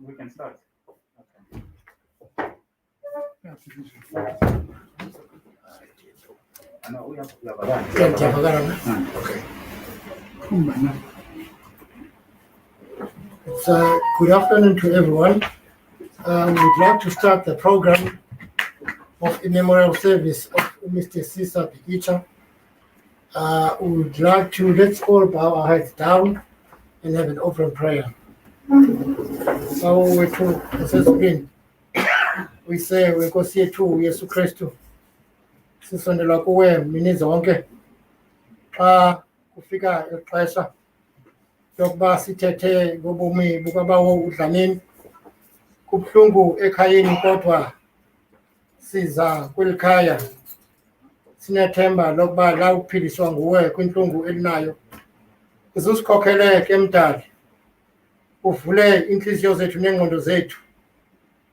We can start. It's good afternoon to everyone. We'd like to start the program of a memorial service of Mr. Sisa Bikitsha. We would like to let's all bow our heads down and have an open prayer. So we say we go see to Yesu Kristu. Sisondela kuwe mini zonke. Xa kufika ixesha yokuba sithethe ngobomi bukabawo uDlamini, kubuhlungu ekhayeni kodwa siza kweli khaya sinethemba lokuba la uphiliswa nguwe kwintlungu elinayo. Uzusikhokhele ke Mdali, uvule inhliziyo zethu nengqondo zethu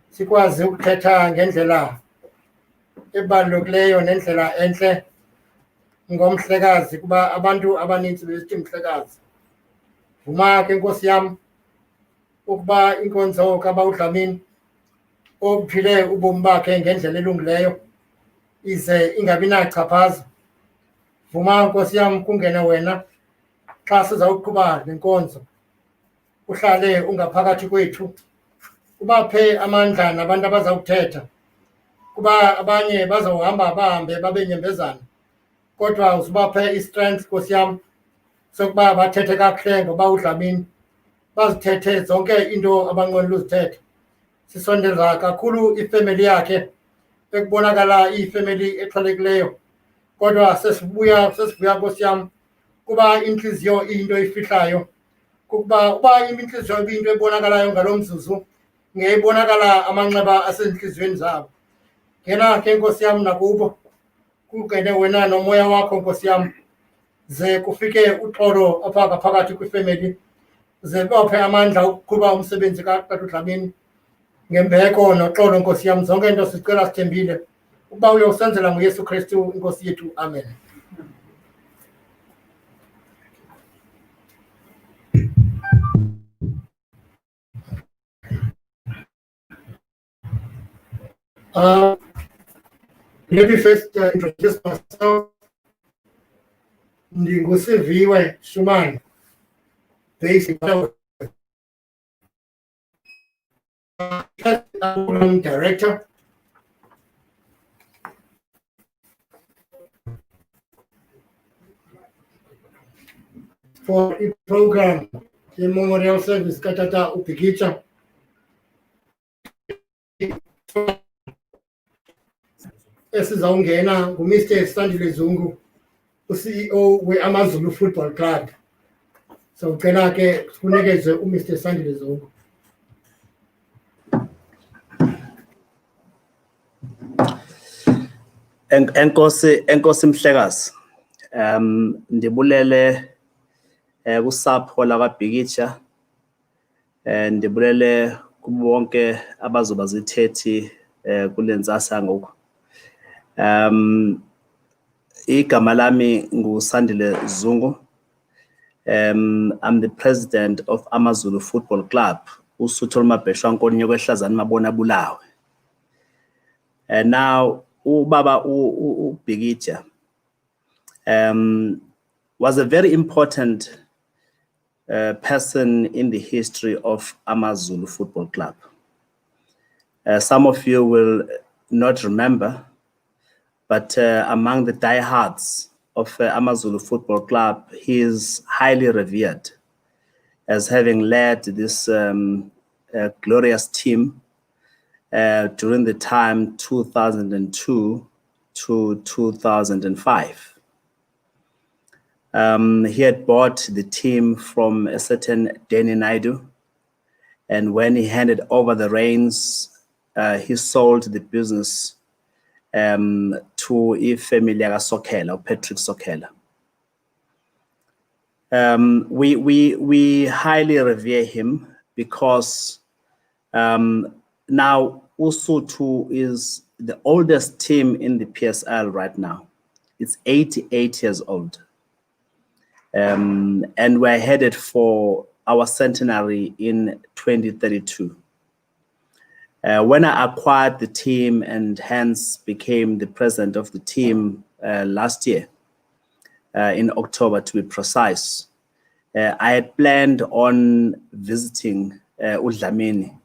sikwazi ukuthetha ngendlela ebalulekileyo nendlela entle ngomhlekazi, kuba abantu abaninzi besithi mhlekazi. Vuma ke Nkosi yam ukuba inkonzo kaba uDlamini ophile ubomi bakhe ngendlela elungileyo ize ingabi nachaphaza. Vuma Nkosi yam kungene wena xa sizawuqhuba lenkonzo, uhlale ungaphakathi kwethu, ubaphe amandla nabantu abazawuthetha, kuba abanye bazawuhamba bahambe babe nyembezana, kodwa usibaphe i-strength Nkosi yam sokuba bathethe kakuhle ngoba uDlamini, bazithethe zonke into abanqwenela uzithetha. Sisondeza kakhulu ifemeli yakhe ekubonakala iyifemeli exhalekileyo, kodwa sesivuya Nkosi yam kuba inhliziyo iyinto efihlayo, kuba uba inhliziyo ibiyinto ebonakalayo ngalo mzuzu ngeyibonakala amanxeba asenhliziyweni zabo. Ngena ke Nkosi yam nakubo, kungene wena nomoya wakho Nkosi yam, ze kufike uxolo apha ngaphakathi kwifemeli, ze baphe amandla ukuqhuba umsebenzi kaTata uDlamini ngembeko noxolo Nkosi yam. Zonke into sicela sithembile ukuba uyosenzela nguYesu Kristu Inkosi yethu, amen. Let me first introduce myself. NdinguSiviwe Shumane, basic director. For the program, the memorial service Katata Bikitsha. Esizawungena nguMr. Sandile Zungu, CEO we-Amazulu Football Club. So ucela ke kunikeze uMr. Sandile Zungu. Enkosi Mhlekazi, ndibulele kusapho lakwaBikitsha, ndibulele kubo bonke abazoba zithethi kule ntsasa ngoku. Igama lami nguSandile Zungu. I'm the president of Amazulu Football Club, usuthu olumabheshwa nkonyo kwehlazana mabona bulawe. Now ubaba uBikitsha was a very important person in the history of Amazulu Football Club. Some of you will not remember, but among the diehards of Amazulu Football Club, he is highly revered as having led this glorious team during the time 2002 to 2005. He had bought the team from a certain Danny Naidu, and when he handed over the reins, he sold the business to family Sokhela, or Patrick Sokhela. We highly revere him because now Usutu is the oldest team in the PSL right now. It's 88 years old. And we're headed for our centenary in 2032. When I acquired the team and hence became the president of the team last year, in October to be precise, I had planned on visiting uDlamini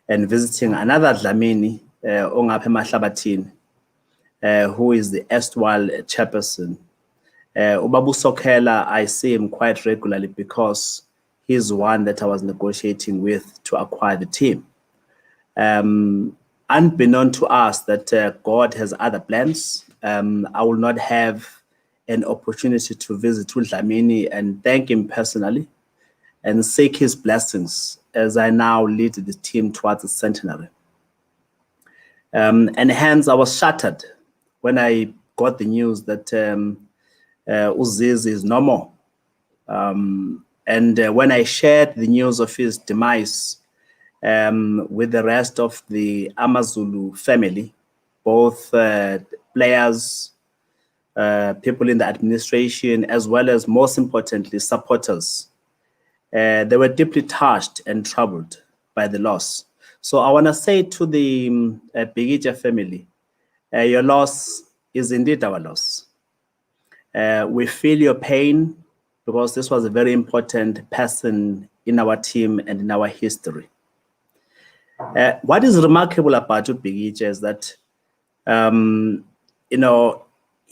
and visiting another Dlamini, Ongaphe Mahlabathini, who is the erstwhile chairperson. Ubabu Sokhela, I see him quite regularly because he's one that I was negotiating with to acquire the team. Unbeknown to us that God has other plans, I will not have an opportunity to visit uDlamini and thank him personally and seek his blessings as I now lead the team towards the centenary. And hence I was shattered when I got the news that Uzizi is no more. And when I shared the news of his demise with the rest of the AmaZulu family, both players, people in the administration, as well as, most importantly, supporters, they were deeply touched and troubled by the loss. So I want to say to the Bikitsha family, your loss is indeed our loss. We feel your pain because this was a very important person in our team and in our history. What is remarkable about Bikitsha is that,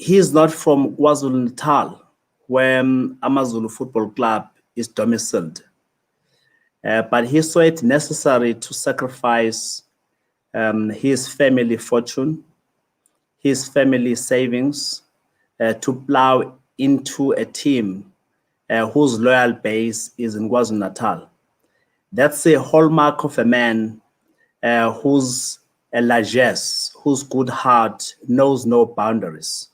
he is not from KwaZulu-Natal, where AmaZulu Football Club is domiciled. But he saw it necessary to sacrifice his family fortune, his family savings, to plow into a team whose loyal base is in KwaZulu-Natal. That's a hallmark of a man whose largesse, whose good heart knows no boundaries.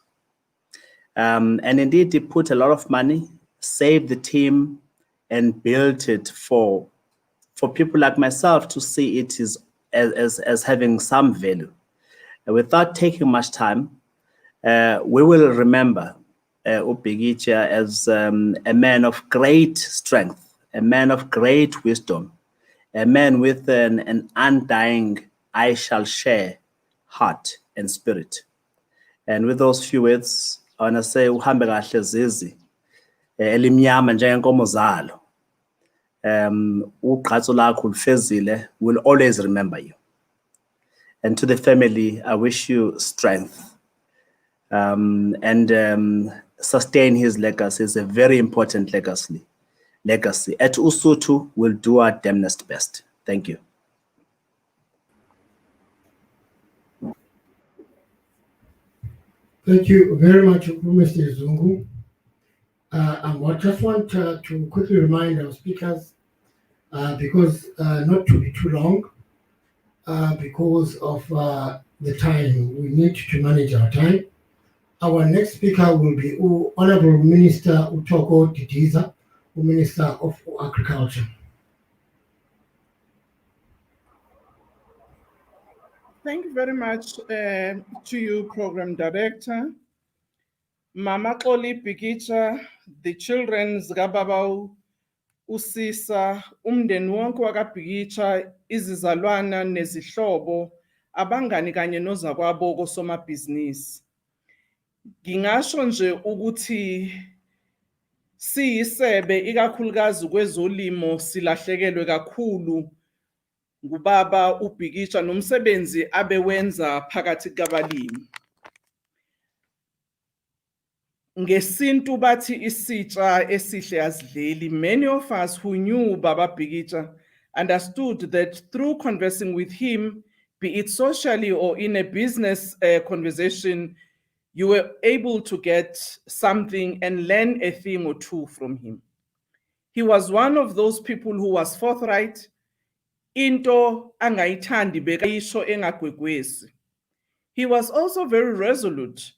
And indeed, he put a lot of money, saved the team, and built it for people like myself to see it as having some value. And without taking much time, we will remember Bikitsha as a man of great strength, a man of great wisdom, a man with an undying I shall share heart and spirit. And with those few words, I want to say, uhambe kahle Zizi, elimnyama njengenkomo zalo. Uqhatso lakho ulifezile, will always remember you. And to the family, I wish you strength and sustain his legacy. It's a very important legacy. At Usutu, we'll do our damnedest best. Thank you. Thank you very much, Mr. Zungu. I just want to quickly remind our speakers, because not to be too long, because of the time, we need to manage our time. Our next speaker will be Honorable Minister Utoko Didiza, Minister of Agriculture. Thank you very much to you, Program Director. Mama Xoli Bikitsha, the children zikababa uSisa, umndeni wonke wakaBikitsha, izizalwana nezihlobo, abangani kanye nozakwabo kosomabhizinisi. Ngingasho nje ukuthi siyisebe ikakhulukazi kwezolimo silahlekelwe kakhulu ngubaba uBikitsha nomsebenzi abewenza phakathi kwabalimi. Ngesintu bathi isitsha esihle asidleli. Many of us who knew Baba Bikitsha understood that through conversing with him, be it socially or in a business conversation, you were able to get something and learn a thing or two from him. He was one of those people who was forthright, into angayithandi bekayisho engagwegwesi. He was also very resolute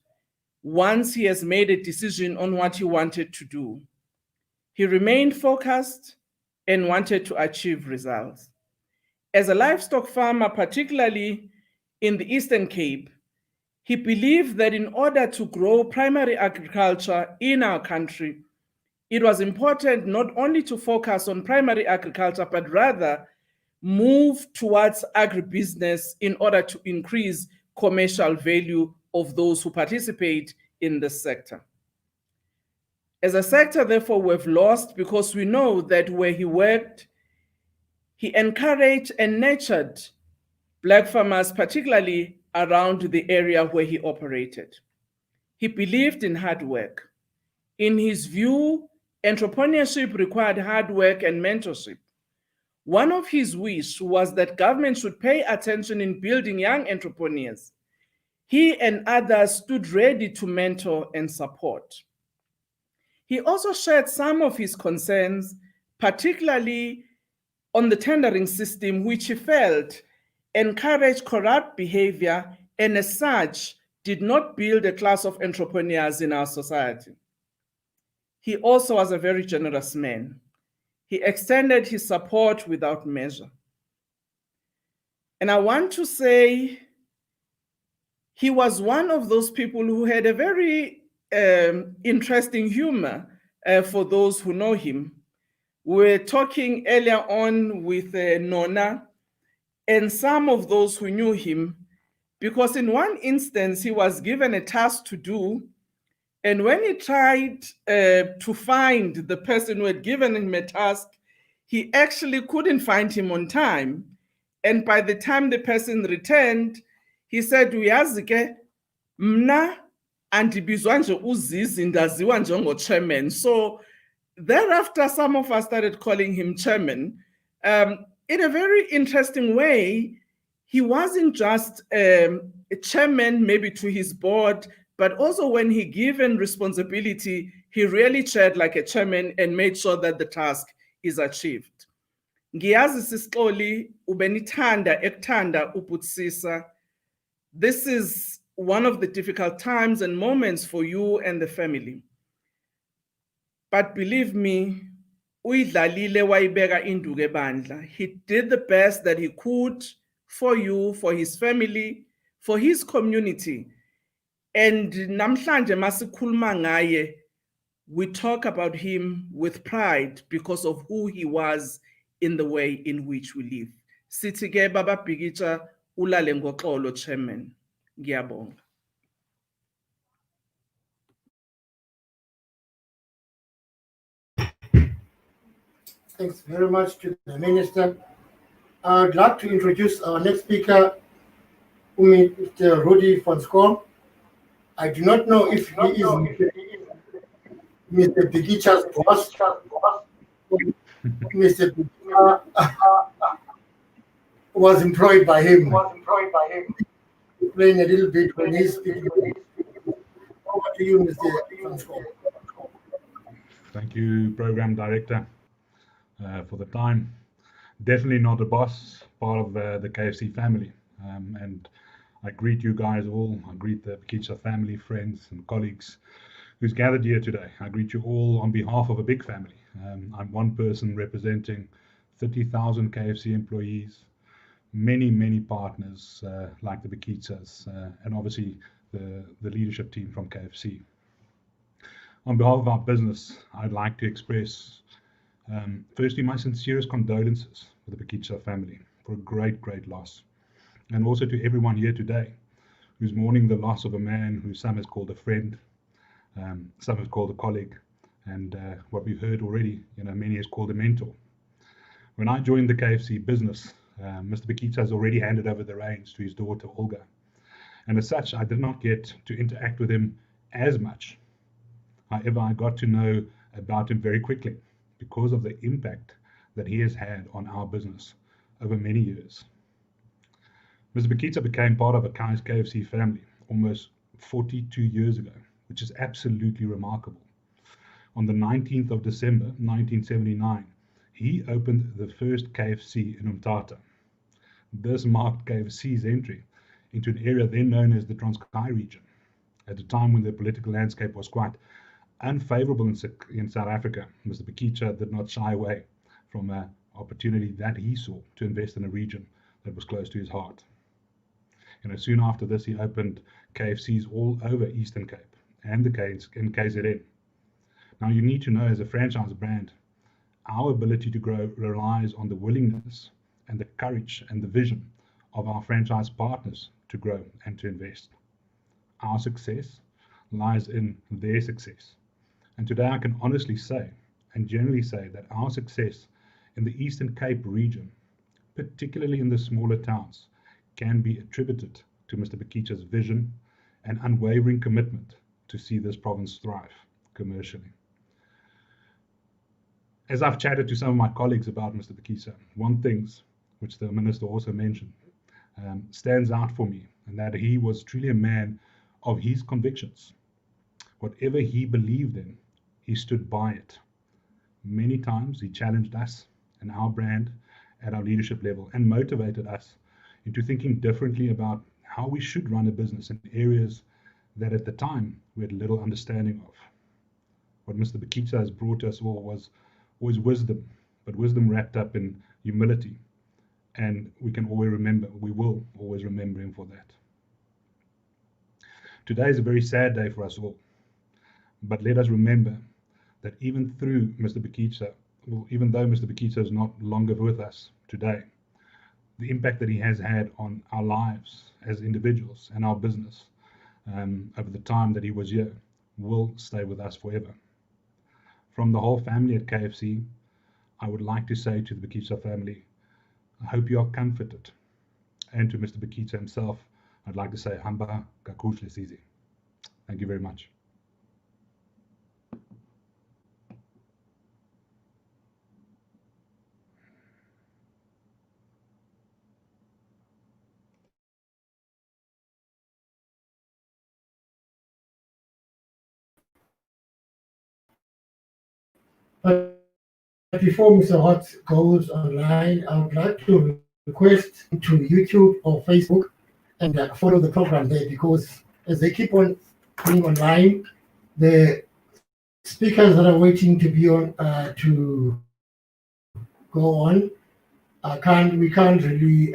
once he has made a decision on what he wanted to do. He remained focused and wanted to achieve results. As a livestock farmer, particularly in the Eastern Cape, he believed that in order to grow primary agriculture in our country, it was important not only to focus on primary agriculture, but rather move towards agribusiness in order to increase commercial value of those who participate in this sector. As a sector, therefore, we've lost because we know that where he worked, he encouraged and nurtured Black farmers, particularly around the area where he operated. He believed in hard work. In his view, entrepreneurship required hard work and mentorship. One of his wishes was that government should pay attention in building young entrepreneurs. He and others stood ready to mentor and support. He also shared some of his concerns, particularly on the tendering system, which he felt encouraged corrupt behavior and as such did not build a class of entrepreneurs in our society. He also was a very generous man. He extended his support without measure. And I want to say he was one of those people who had a very interesting humor for those who know him. We were talking earlier on with Nona and some of those who knew him, because in one instance he was given a task to do, and when he tried to find the person who had given him a task, he actually couldn't find him on time. And by the time the person returned, he said, "Uyazi ke, mna andibizwa nje uZizi ndaziwa njengo-chairman." So thereafter, some of us started calling him chairman. In a very interesting way, he wasn't just a chairman maybe to his board, but also when he given responsibility, he really chaired like a chairman and made sure that the task is achieved. Ngiyazi sisixoli ubenithanda ekuthanda ubutsisa. This is one of the difficult times and moments for you and the family. But believe me, uyidlalile wayibeka induku ebandla. He did the best that he could for you, for his family, for his community. And namhlanje masikhuluma ngaye, we talk about him with pride because of who he was in the way in which we live. Sithi ke Baba Bikitsha ulale ngoxolo, chairman. Ngiyabonga. Thanks very much to the minister. I'd like to introduce our next speaker, Mr. Rudy van Schoon. I do not know if he is Mr. Bikitsha's boss. Mr. Bikitsha was employed by him. Explain a little bit when he's speaking. Over to you, Mr. van Schoon. Thank you, Program Director, for the time. Definitely not a boss, part of the KFC family. And I greet you guys all. I greet the Bikitsha family, friends, and colleagues who's gathered here today. I greet you all on behalf of a big family. I'm one person representing 30,000 KFC employees, many partners like the Bikitshas, and obviously the leadership team from KFC. On behalf of our business, I'd like to express firstly my sincerest condolences for the Bikitsha family for a great loss, and also to everyone here today who's mourning the loss of a man who some has called a friend, some has called a colleague, and what we've heard already, many has called a mentor. When I joined the KFC business, Mr. Bikitsha has already handed over the reins to his daughter Olga, and as such I did not get to interact with him as much. However, I got to know about him very quickly because of the impact that he has had on our business over many years. Mr. Bikitsha became part of a KFC family almost 42 years ago, which is absolutely remarkable. On the 19th of December 1979, he opened the first KFC in Umtata. This marked KFC's entry into an area then known as the Transkei region, at a time when the political landscape was quite unfavorable in South Africa. Mr. Bikitsha did not shy away from an opportunity that he saw to invest in a region that was close to his heart. Soon after this, he opened KFCs all over Eastern Cape and the KZN. Now, you need to know, as a franchise brand, our ability to grow relies on the willingness and the courage and the vision of our franchise partners to grow and to invest. Our success lies in their success. And today I can honestly say and generally say that our success in the Eastern Cape region, particularly in the smaller towns, can be attributed to Mr. Bikitsha's vision and unwavering commitment to see this province thrive commercially. As I've chatted to some of my colleagues about Mr. Bikitsha, one thing which the Minister also mentioned stands out for me, and that he was truly a man of his convictions. Whatever he believed in, he stood by it. Many times he challenged us and our brand at our leadership level and motivated us into thinking differently about how we should run a business in areas that at the time we had little understanding of. What Mr. Bikitsha has brought us all was wisdom, but wisdom wrapped up in humility. And we will always remember him for that. Today is a very sad day for us all, but let us remember that even though Mr. Bikitsha is not longer with us today, the impact that he has had on our lives as individuals and our business over the time that he was here will stay with us forever. From the whole family at KFC, I would like to say to the Bikitsha family, I hope you are comforted. And to Mr. Bikitsha himself, I'd like to say, Hamba Kakuhle Sizi. Thank you very much. But before Mr. Hott goes online, I would like to request to YouTube or Facebook and follow the program there, because as they keep on being online, the speakers that are waiting to be on to go on, we can't really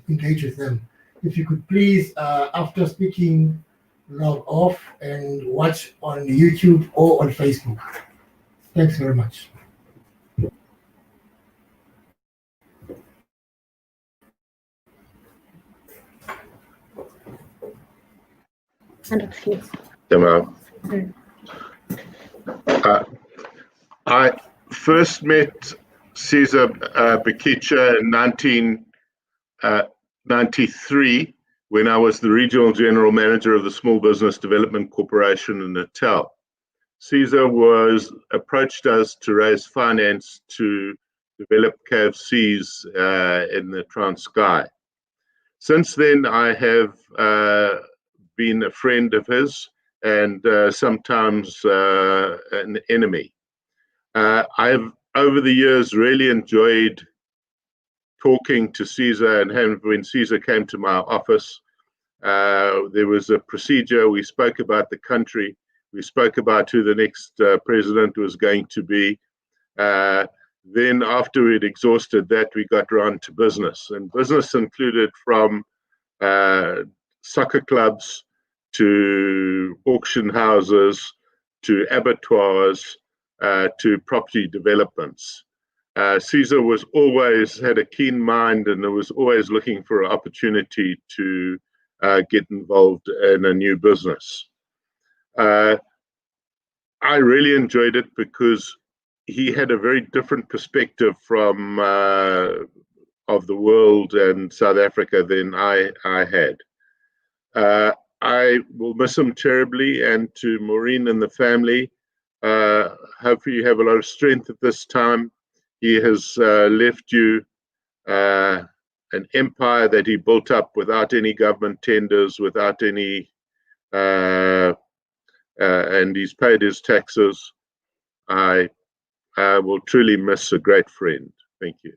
engage with them. If you could please, after speaking, log off and watch on YouTube or on Facebook. Thanks very much. I first met Sisa Bikitsha in 1993 when I was the Regional General Manager of the Small Business Development Corporation in Natal. Sisa approached us to raise finance to develop KFCs in the Transkei. Since then, I have been a friend of his and sometimes an enemy. I've, over the years, really enjoyed talking to Sisa, and when Sisa came to my office, there was a procedure. We spoke about the country. We spoke about who the next president was going to be. Then after we'd exhausted that, we got around to business. And business included from soccer clubs to auction houses to abattoirs to property developments. Sisa was always had a keen mind and was always looking for an opportunity to get involved in a new business. I really enjoyed it because he had a very different perspective from of the world and South Africa than I had. I will miss him terribly, and to Maureen and the family, hopefully you have a lot of strength at this time. He has left you an empire that he built up without any government tenders, without any and he's paid his taxes. I will truly miss a great friend. Thank you.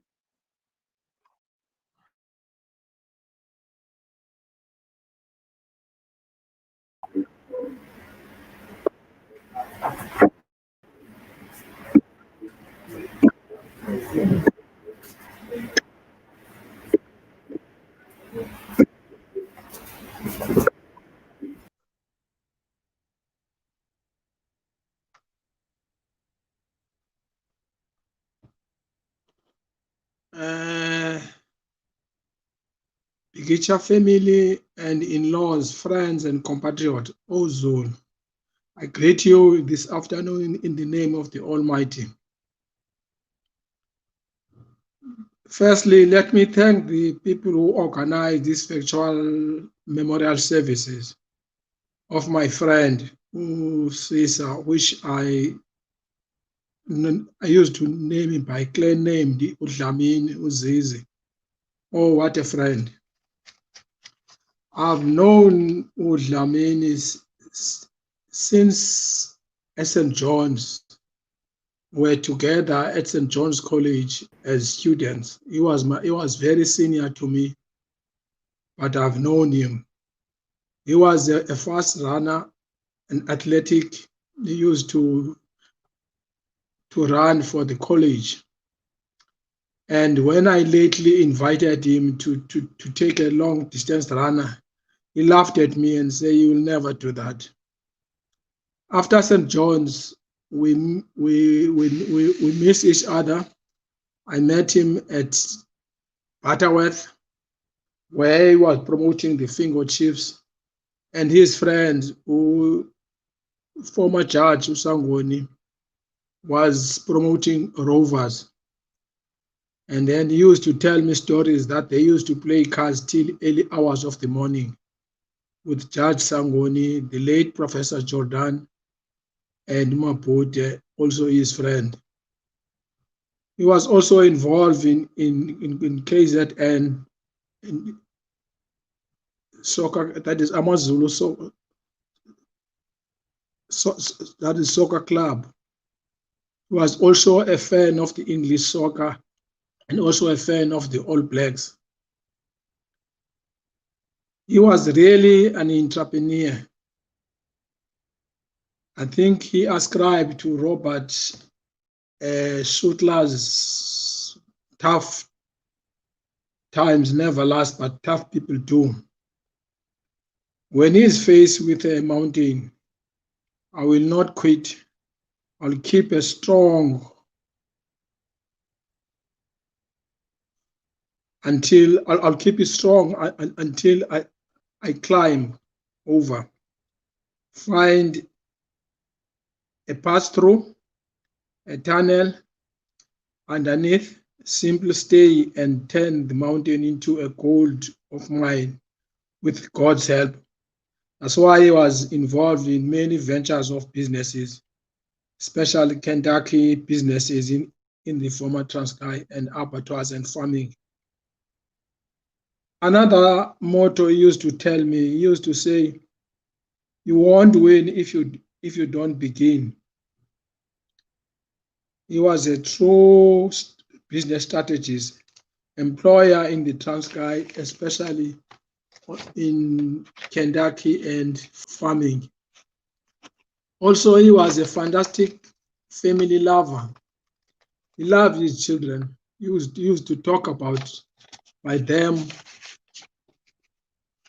Bikitsha family and in-laws, friends and compatriots, Ozul, I greet you this afternoon in the name of the Almighty. Firstly, let me thank the people who organized these virtual memorial services of my friend, Sisa, which I used to name him by clan name, the Udlamini Uzizi. Oh, what a friend. I've known Udlamini since St. John's. Were together at St. John's College as students. He was very senior to me, but I've known him. He was a fast runner, an athletic. He used to run for the college. And when I lately invited him to take a long distance runner, he laughed at me and said, "You will never do that." After St. John's, we miss each other. I met him at Butterworth, where he was promoting the Fingo Chiefs, and his friend, former judge Usangoni, was promoting Rovers. And then he used to tell me stories that they used to play cards till early hours of the morning with Judge Sangoni, the late Professor Jordan, and Mapute, also his friend. He was also involved in KZN, in soccer, that is AmaZulu, that is soccer club. He was also a fan of the English soccer and also a fan of the All Blacks. He was really an entrepreneur. I think he ascribed to Robert Schuttler's tough times never last, but tough people do. When he is faced with a mountain, I will not quit. I'll keep a strong until I'll keep it strong until I climb over, find a pass through, a tunnel underneath, simply stay and turn the mountain into a gold of mine with God's help. That's why he was involved in many ventures of businesses, especially Kentucky businesses in the former Transkei and abattoirs and farming. Another motto he used to tell me, he used to say, "You won't win if you don't begin." He was a true business strategist, employer in the Transkei, especially in Kentucky and farming. Also, he was a fantastic family lover. He loved his children. He used to talk about by them,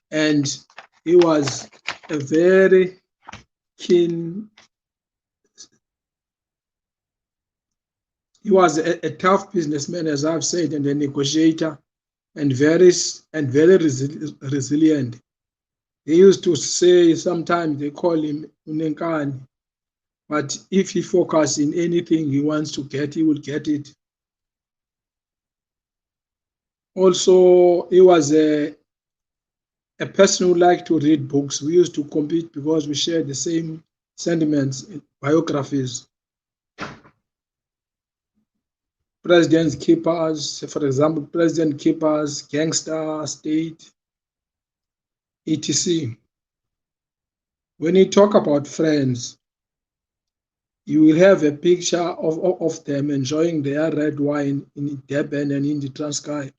and he was a very keen. He was a tough businessman, as I've said, and a negotiator, and very resilient. They used to say sometimes they call him Unenkani, but if he focuses in anything he wants to get, he will get it. Also, he was a person who liked to read books. We used to compete because we shared the same sentiments in biographies. President's Keepers, for example, President Keepers, Gangster State, etc. when you talk about friends, you will have a picture of them enjoying their red wine in Durban and in the Transkei,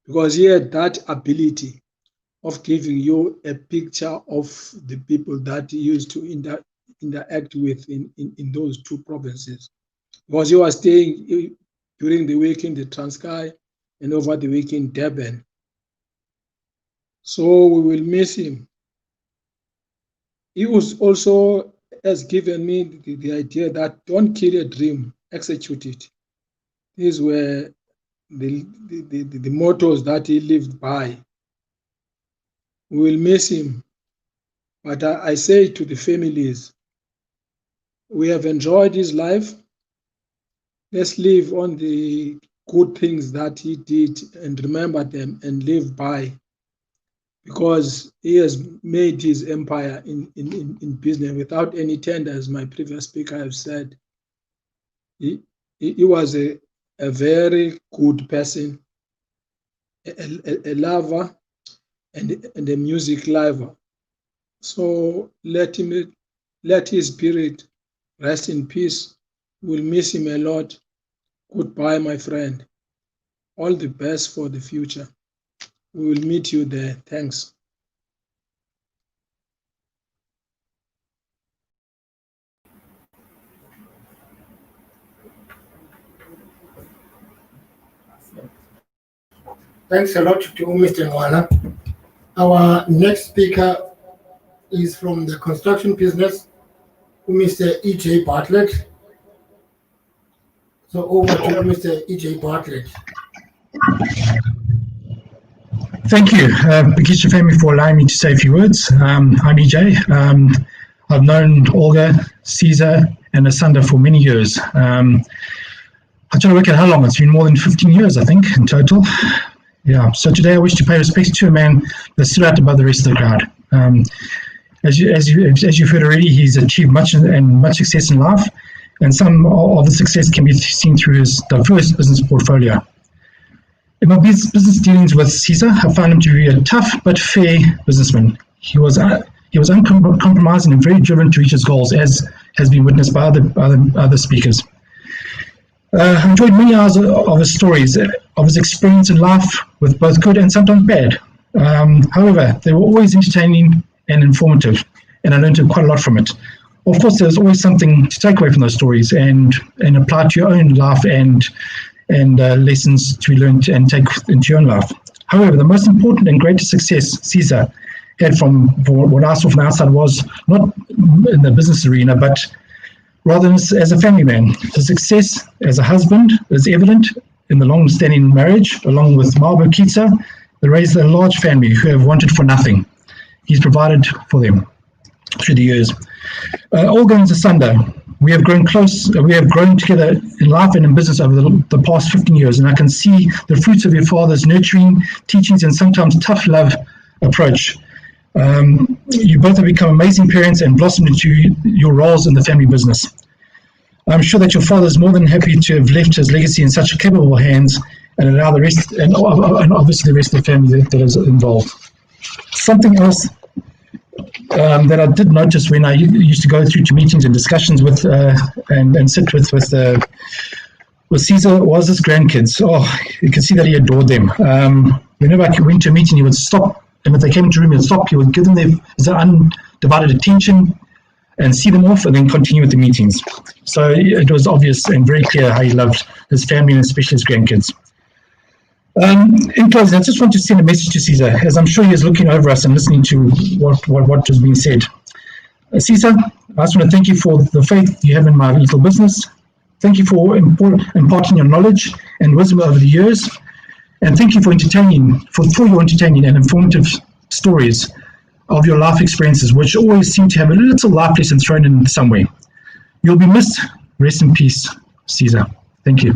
because he had that ability of giving you a picture of the people that he used to interact with in those two provinces. Because he was staying during the week in the Transkei and over the week in Durban. So we will miss him. He was also has given me the idea that don't kill a dream, execute it. These were the mottos that he lived by. We will miss him. But I say to the families, we have enjoyed his life. Let's live on the good things that he did and remember them and live by, because he has made his empire in business without any tender, as my previous speaker have said. He was a very good person, a lover and a music lover. So let his spirit rest in peace. We'll miss him a lot. Goodbye, my friend. All the best for the future. We will meet you there. Thanks. Thanks a lot to Mr. Nwala. Our next speaker is from the construction business, Mr. E.J. Bartlett. So over to Mr. E.J. Bartlett. Thank you, Bikitsha family, for allowing me to say a few words. I'm EJ. I've known Olga, Caesar, and Asanda for many years. I try to work out how long. It's been more than 15 years, I think, in total. Yeah. So today I wish to pay respect to a man that stood out above the rest of the crowd. As you've heard already, he's achieved much success in life, and some of the success can be seen through his diverse business portfolio. In my business dealings with Sisa, I found him to be a tough but fair businessman. He was uncompromising and very driven to reach his goals, as has been witnessed by other speakers. I enjoyed many hours of his stories, of his experience in life, with both good and sometimes bad. However, they were always entertaining and informative, and I learned quite a lot from it. Of course, there's always something to take away from those stories and apply to your own life and lessons to learn and take into your own life. However, the most important and greatest success Caesar had from what I saw from the outside was not in the business arena, but rather as a family man. His success as a husband is evident in the long-standing marriage, along with Marbo Bikitsha. They raised a large family who have wanted for nothing. He's provided for them through the years. Olga and Asanda, we have grown close. We have grown together in life and in business over the past 15 years, and I can see the fruits of your father's nurturing, teachings, and sometimes tough love approach. You both have become amazing parents and blossomed into your roles in the family business. I'm sure that your father is more than happy to have left his legacy in such capable hands and allow the rest, and obviously the rest of the family that is involved. Something else that I did notice when I used to go through to meetings and discussions with and sit with Caesar was his grandkids. Oh, you could see that he adored them. Whenever I went to a meeting, he would stop. And if they came into the room, he'd stop. He would give them his undivided attention and see them off and then continue with the meetings. So it was obvious and very clear how he loved his family and especially his grandkids. In closing, I just want to send a message to Caesar, as I'm sure he is looking over us and listening to what has been said. Caesar, I just want to thank you for the faith you have in my little business. Thank you for imparting your knowledge and wisdom over the years. And thank you for your entertaining and informative stories of your life experiences, which always seem to have a little life lesson thrown in some way. You'll be missed. Rest in peace, Caesar. Thank you.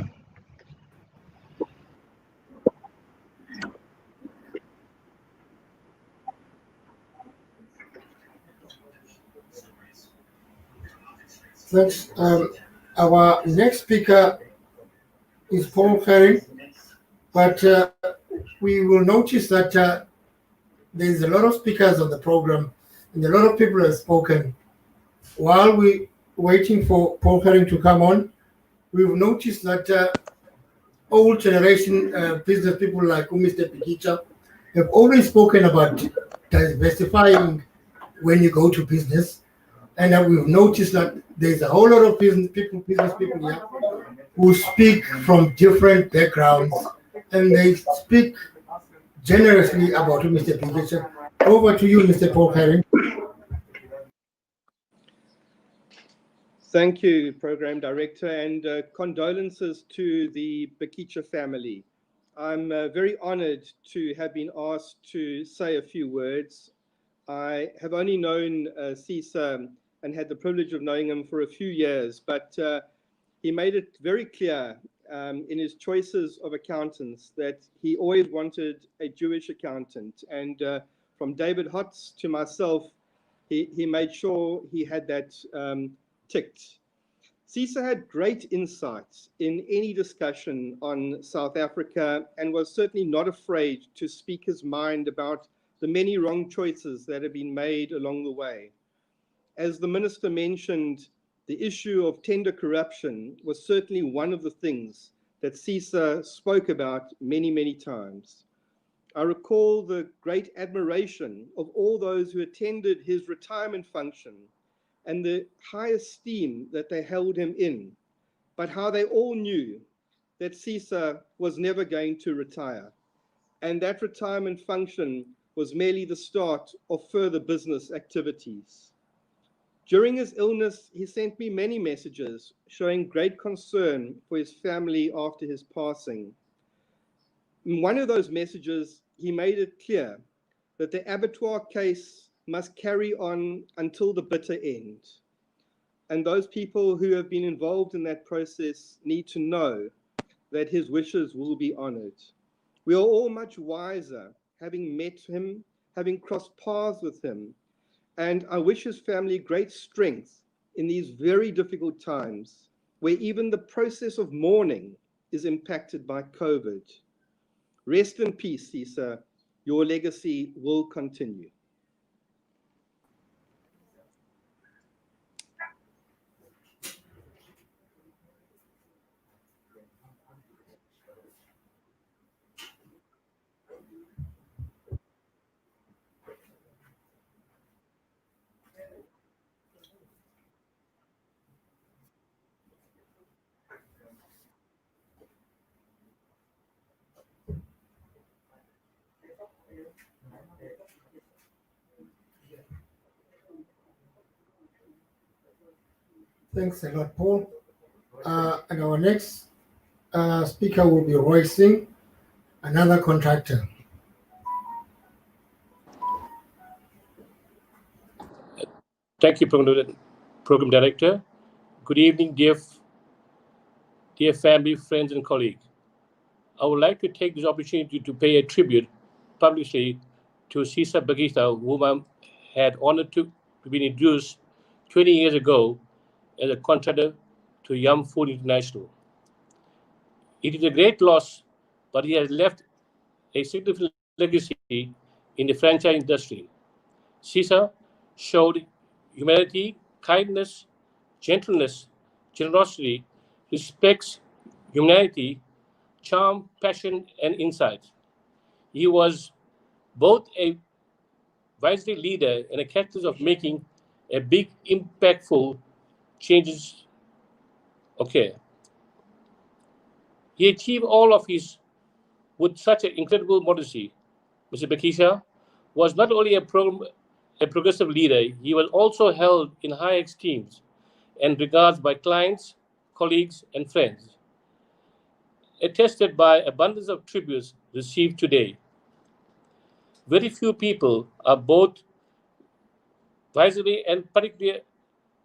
Thanks. Our next speaker is Paul Ferry, but we will notice that there's a lot of speakers on the program, and a lot of people have spoken. While we waiting for Paul Herring to come on, we've noticed that old generation business people like Mr. Bikitsha have always spoken about diversifying when you go to business. And we've noticed that there's a whole lot of business people here who speak from different backgrounds, and they speak generously about Mr. Bikitsha. Over to you, Mr. Paul Herring. Thank you, Program Director, and condolences to the Bikitsha family. I'm very honored to have been asked to say a few words. I have only known Sisa and had the privilege of knowing him for a few years, but he made it very clear in his choices of accountants that he always wanted a Jewish accountant. And from David Hotz to myself, he made sure he had that ticked. Sisa had great insights in any discussion on South Africa and was certainly not afraid to speak his mind about the many wrong choices that have been made along the way. As the Minister mentioned, the issue of tender corruption was certainly one of the things that Sisa spoke about many, many times. I recall the great admiration of all those who attended his retirement function and the high esteem that they held him in, but how they all knew that Sisa was never going to retire. And that retirement function was merely the start of further business activities. During his illness, he sent me many messages showing great concern for his family after his passing. In one of those messages, he made it clear that the abattoir case must carry on until the bitter end. And those people who have been involved in that process need to know that his wishes will be honored. We are all much wiser having met him, having crossed paths with him, and I wish his family great strength in these very difficult times where even the process of mourning is impacted by COVID. Rest in peace, Sisa. Your legacy will continue. Thanks a lot, Paul. And our next speaker will be Roy Singh, another contractor. Thank you, Program Director. Good evening, dear family, friends, and colleagues. I would like to take this opportunity to pay a tribute publicly to Sisa Bikitsha, whom I had honored to be introduced 20 years ago as a contractor to Yum Food International. It is a great loss, but he has left a significant legacy in the franchise industry. Sisa showed humanity, kindness, gentleness, generosity, respect, humanity, charm, passion, and insight. He was both a wisely leader and a catalyst of making a big, impactful changes. Okay. He achieved all of his with such an incredible modesty. Mr. Bikitsha was not only a progressive leader, he was also held in high esteem and regards by clients, colleagues, and friends, attested by abundance of tributes received today. Very few people are both wisely and particularly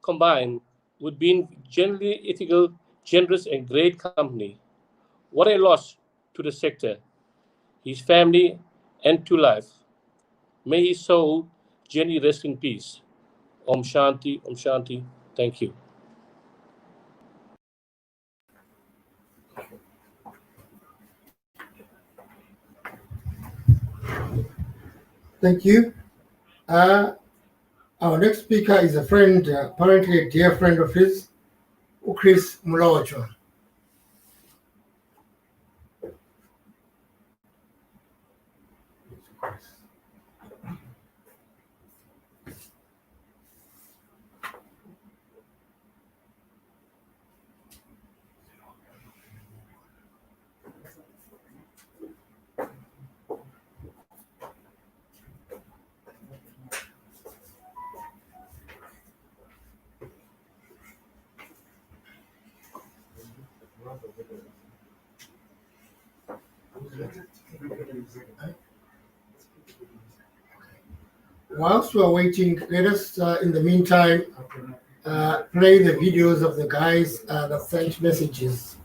combined with being generally ethical, generous, and great company. What a loss to the sector, his family, and to life. May his soul gently rest in peace. Om Shanti, Om Shanti. Thank you. Thank you. Our next speaker is a friend, apparently a dear friend of his, Chris Mulojo. Whilst we're waiting, let us, in the meantime, play the videos of the guys that sent messages.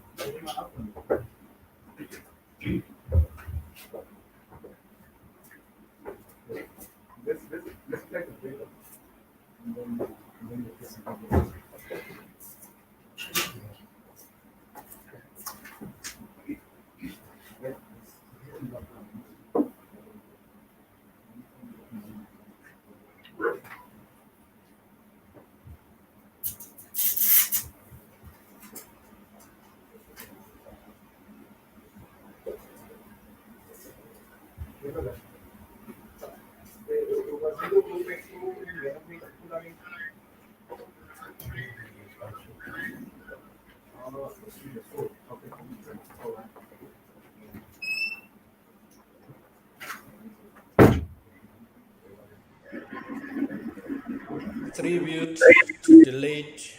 Tribute to the late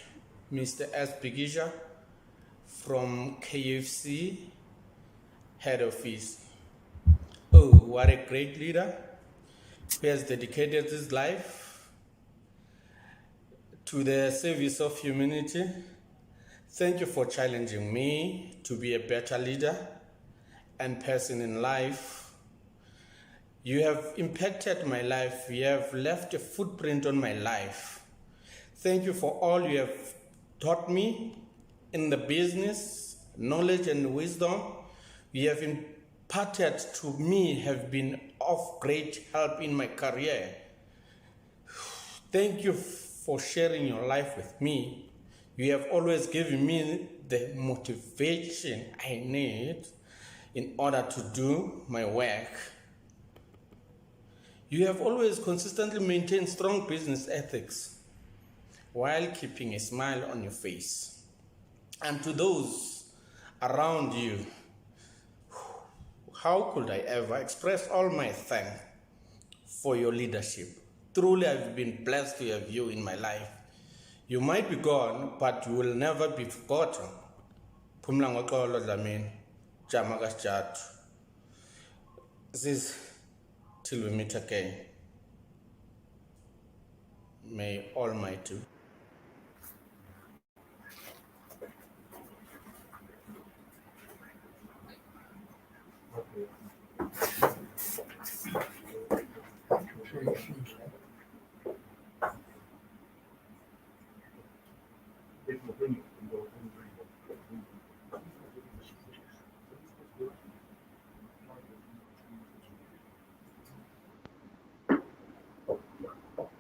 Mr. S. Bikitsha from KFC head office. Oh, what a great leader who has dedicated his life to the service of humanity. Thank you for challenging me to be a better leader and person in life. You have impacted my life. You have left a footprint on my life. Thank you for all you have taught me in the business, knowledge and wisdom you have imparted to me have been of great help in my career. Thank you for sharing your life with me. You have always given me the motivation I need in order to do my work. You have always consistently maintained strong business ethics while keeping a smile on your face. And to those around you, how could I ever express all my thanks for your leadership? Truly, I've been blessed to have you in my life. You might be gone, but you will never be forgotten. This till we meet again. May Almighty.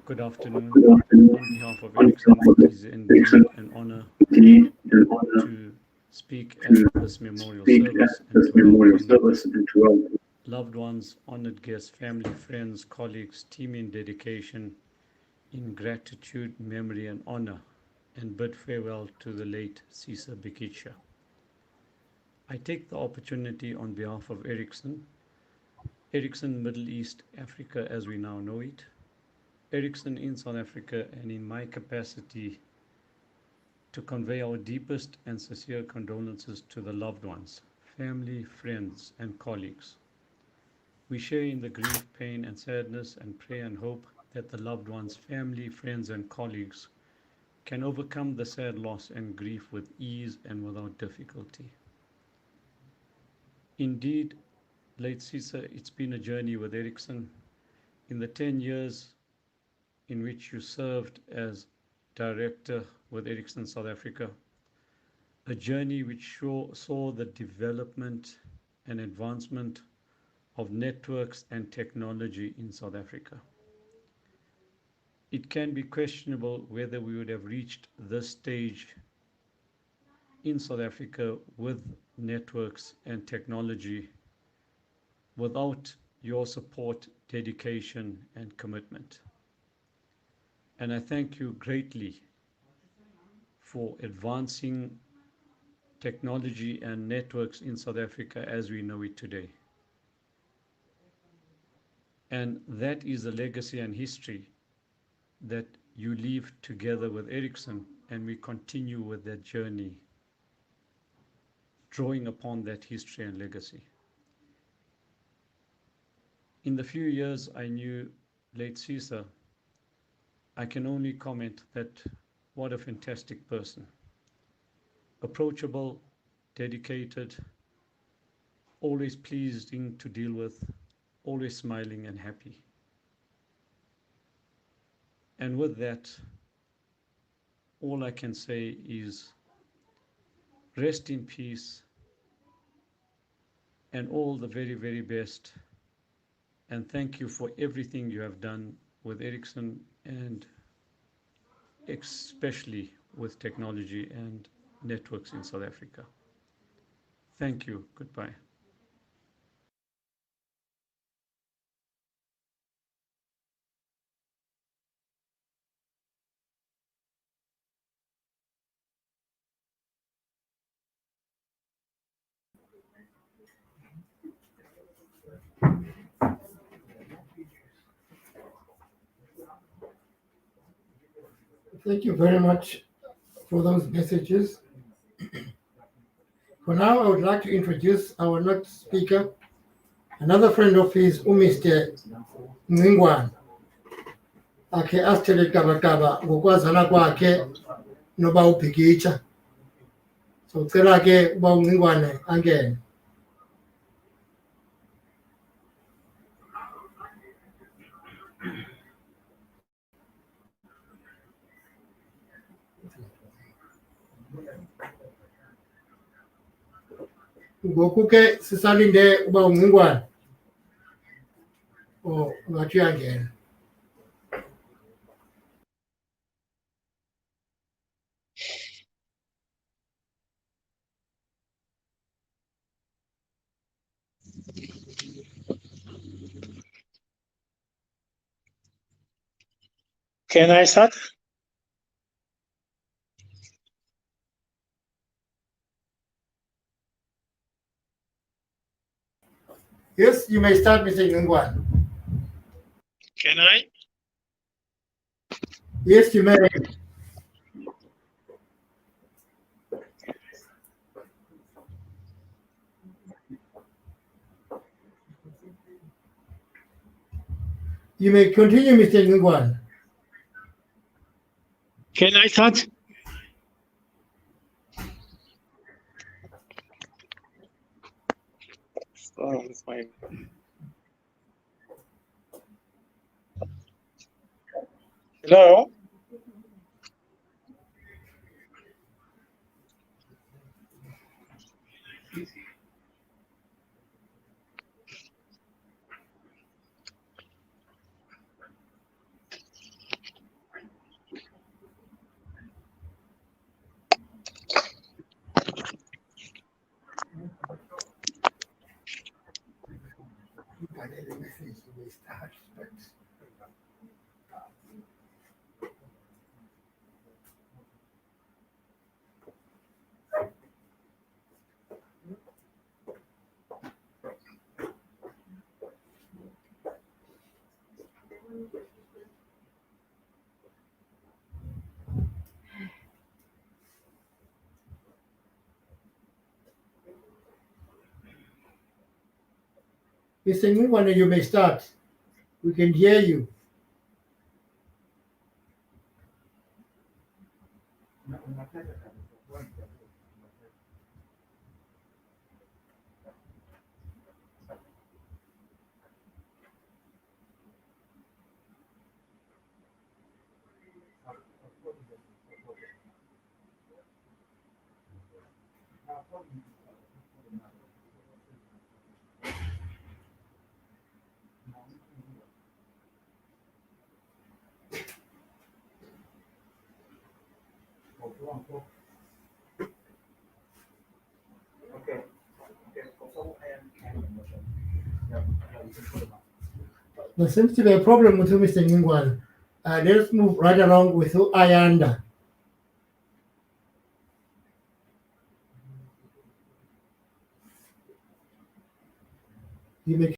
Good afternoon. On behalf of Ericsson, it is indeed an honor to speak at this memorial service and to welcome loved ones, honored guests, family, friends, colleagues, team in dedication, in gratitude, memory, and honor, and bid farewell to the late Sisa Bikitsha. I take the opportunity on behalf of Ericsson Middle East Africa as we now know it, Ericsson in South Africa, and in my capacity to convey our deepest and sincere condolences to the loved ones, family, friends, and colleagues. We share in the grief, pain, and sadness, and pray and hope that the loved ones, family, friends, and colleagues can overcome the sad loss and grief with ease and without difficulty. Indeed, late Sisa, it's been a journey with Ericsson. In the 10 years in which you served as director with Ericsson South Africa, a journey which saw the development and advancement of networks and technology in South Africa. it can be questionable whether we would have reached this stage in South Africa with networks and technology without your support, dedication, and commitment. And I thank you greatly for advancing technology and networks in South Africa as we know it today. And that is a legacy and history that you leave together with Ericsson, and we continue with that journey, drawing upon that history and legacy. In the few years I knew late Sisa, I can only comment that what a fantastic person. Approachable, dedicated, always pleasing to deal with, always smiling and happy. And with that, all I can say is rest in peace and all the very, very best. And thank you for everything you have done with Ericsson and especially with technology and networks in South Africa. Thank you. Goodbye. Thank you very much for those messages. For now, I would like to introduce our next speaker, another friend of his, Mr. Ngwingwane. Akhe asithele gabagaba ngokwazana kwakhe noba uBhikitsha. So cela ke uba uNgwingwane angene. Ngoku ke sisalinde uba uNgwingwane. Oh, ngathi uyangena. Can I start? Yes, you may start, Mr. Ngwingwane. Can I? Yes, you may. You may continue, Mr. Ngwingwane. Can I start? Oh, it's fine. Hello? Mr. Ngwingwane, you may start. We can hear you. There seems to be a problem with you, Mr. Nyingwan. Let's move right along with Ayanda. You may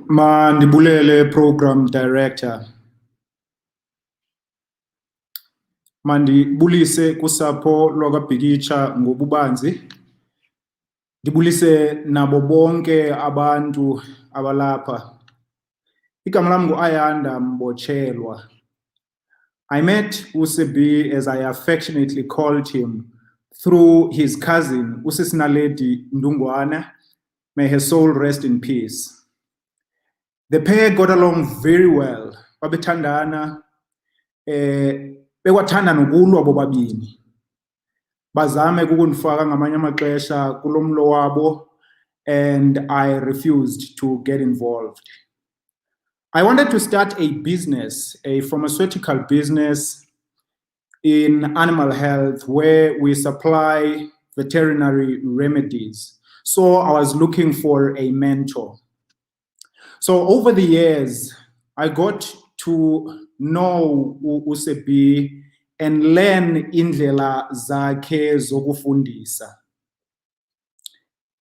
Mandibulele program director. Mandibulise kusapho lwakaBhikitsha ngobubanzi. Ndibulise nabo bonke abantu abalapha. Igama lami ngu-Ayanda Mbotshelwa. I met Usebi, as I affectionately called him, through his cousin, Usisinaledi Ndungwana. May her soul rest in peace. The pair got along very well. Babethandana, bewathanda nokulwa bobabini. Bazame ukundifaka ngamanye amaxesha kulomlo wabo, and I refused to get involved. I wanted to start a business, a pharmaceutical business in animal health, where we supply veterinary remedies. So I was looking for a mentor. So over the years, I got to know Usebi and learn indlela zakhe zokufundisa.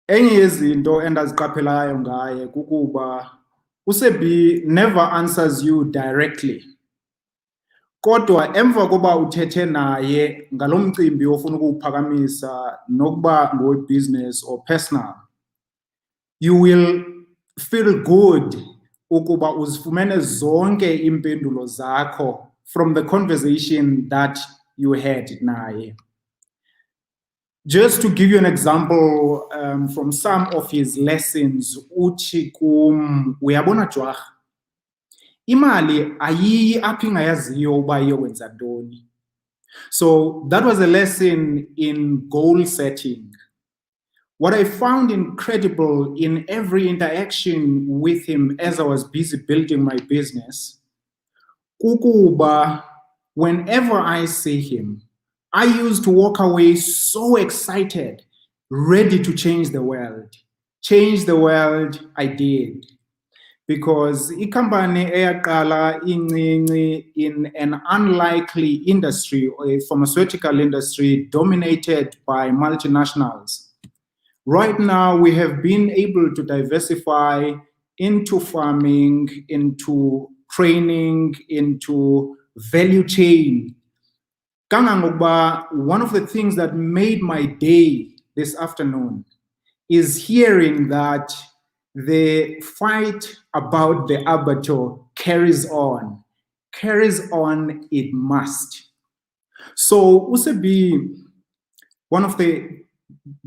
Enye yezinto endaziqaphelayo ngaye kukuba Usebi never answers you directly. Kodwa emva koba uthethe naye ngalomcimbi ofuna ukuwuphakamisa nokuba ngowe-business or personal, you will feel good ukuba uzifumene zonke impendulo zakho from the conversation that you had naye. Just to give you an example from some of his lessons, uthi kum, uyabona Jwagha, imali ayiyi apho ingayaziyo uba iyokwenza ntoni. So that was a lesson in goal setting. What I found incredible in every interaction with him as I was busy building my business, kukuba whenever I see him, I used to walk away so excited, ready to change the world. Change the world, I did. Because ikambani eyaqala incinci in an unlikely industry, or a pharmaceutical industry dominated by multinationals. Right now, we have been able to diversify into farming, into training, into value chain. Kangangokuba, one of the things that made my day this afternoon is hearing that the fight about the abattoir carries on. Carries on, it must. So Usebi, one of the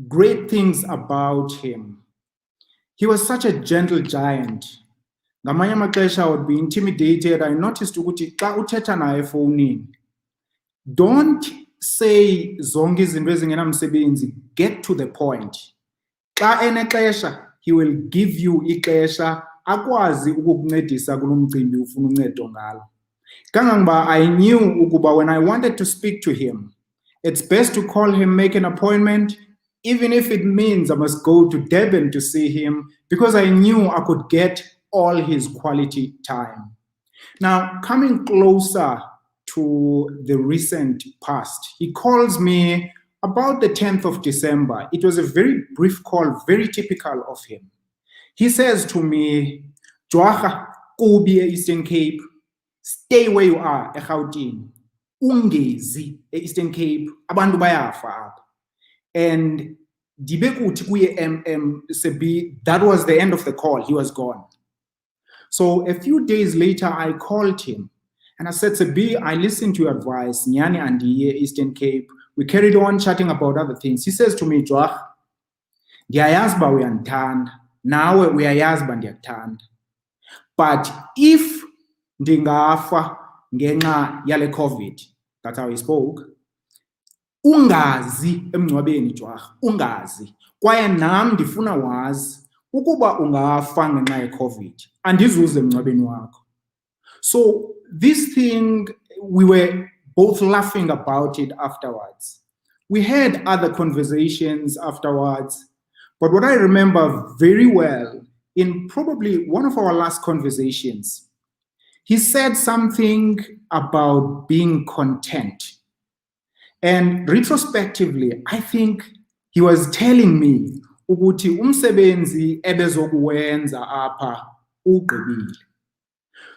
great things about him, he was such a gentle giant. Ngamanye amaxesha I would be intimidated. I noticed ukuthi xa uthetha naye efowunini, don't say zonke izinto ezingenamsebenzi, get to the point. Xa enexesha, he will give you ixesha akwazi ukukuncedisa kulo mcimbi ufuna uncedo ngalo. Kangangoba I knew ukuba when I wanted to speak to him, it's best to call him, make an appointment, even if it means I must go to Durban to see him, because I knew I could get all his quality time. Now, coming closer to the recent past, he calls me about the 10th of December. It was a very brief call, very typical of him. He says to me, Jwagha, Kobe Eastern Cape, stay where you are, eGauteng. Ungezi Eastern Cape, abantu bayafa apha. And Dibekuti kuye Sebi, that was the end of the call. He was gone. So a few days later, I called him and I said, Sebi, I listened to your advice, Nyani Andiye, Eastern Cape. We carried on chatting about other things. He says to me, Jwagha, ndiyayazi uba uyandithanda, nawe uyayazi uba ndiyakuthanda. But if ndingafa ngenxa yale COVID. That's how he spoke. Ungazi emngcwabeni Jwarha, ungazi. Kwaye nam ndifuna wazi ukuba ungafa ngenxa ye-COVID, andizuze emngcwabeni wakho. So this thing, we were both laughing about it afterwards. We had other conversations afterwards, but what I remember very well, in probably one of our last conversations, he said something about being content. And retrospectively, I think he was telling me ukuthi umsebenzi ebezokuwenza apha ugqibile.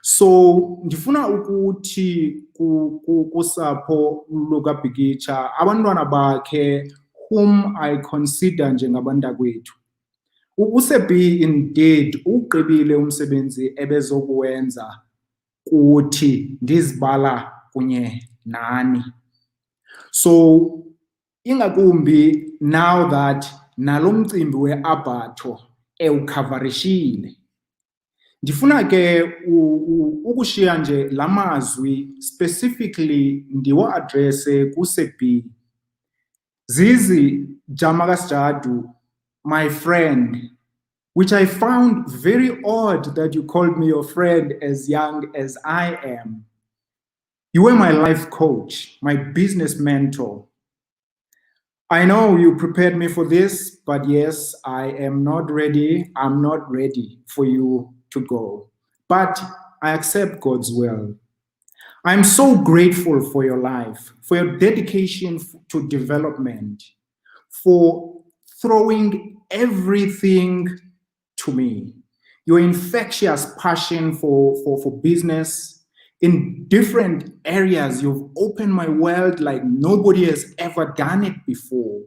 So ndifuna ukuthi kusapho luka Bikitsha, abantwana bakhe whom I consider njengabantakwethu, uSebi indeed ugqibile umsebenzi ebezokuwenza kuthi ndizibala kunye nani. So ingakumbi now that nalo mcimbi weAbatho ewukhavarishile, ndifuna ke ukushiya nje lamazwi specifically ndiwo addresse kuSebi. Zizi Jamakasjadu, my friend, which I found very odd that you called me your friend as young as I am. You were my life coach, my business mentor. I know you prepared me for this, but yes, I am not ready. I'm not ready for you to go, but I accept God's will. I'm so grateful for your life, for your dedication to development, for throwing everything to me. Your infectious passion for business. In different areas, you've opened my world like nobody has ever done it before.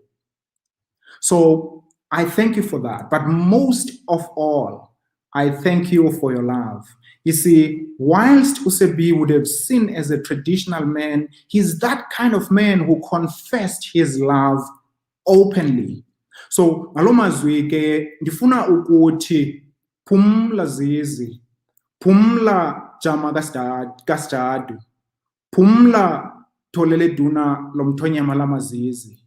So I thank you for that. But most of all, I thank you for your love. You see, whilst Usebi would have seen as a traditional man, he's that kind of man who confessed his love openly. So ngalomazwi ke ndifuna ukuthi phumla Zizi, phumla Jamakasjadu, phumla Tholele Duna lomthonyama lamazizi.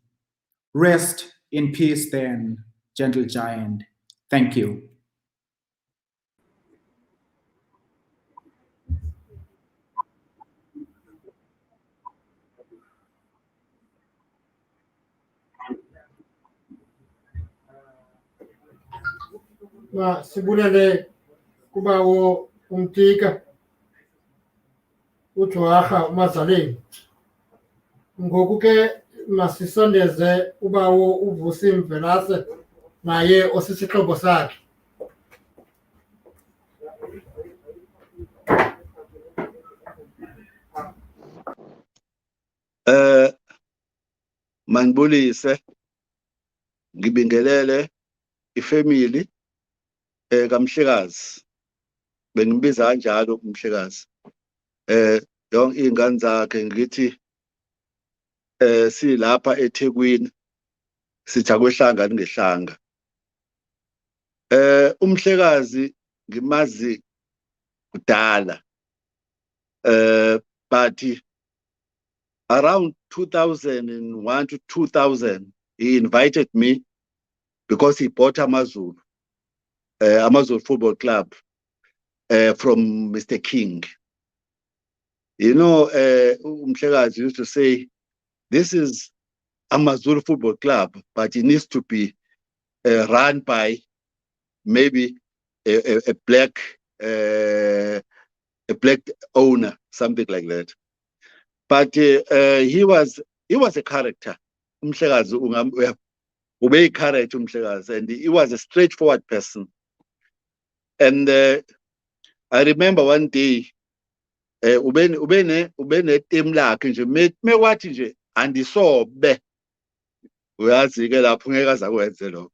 Rest in peace then, gentle giant. Thank you. Sibulele kubawo umtika uJwarha uMazaleni. Ngoku ke masisondeze ubawo uVusi Mvelase naye osisihlobo sakhe. Manibulise, ngibingelele ifamily kaMhlekazi, bengibiza kanjalo uMhlekazi. Yonke izingane zakhe ngithi silapha eThekwini sitha kwehlanga ngehlanga. uMhlekazi ngimazi kudala, but around 2001 to 2000 he invited me because he bought Amazulu Football Club from Mr. King. You know, Umhlekazi used to say, this is Amazulu Football Club, but it needs to be run by maybe a black owner, something like that. But he was a character. Umhlekazi ube a character Umhlekazi, and he was a straightforward person. And I remember one day ubene team lakhe nje mewathi nje andisobe uyazi ke lapho ngeke azakwenze lokho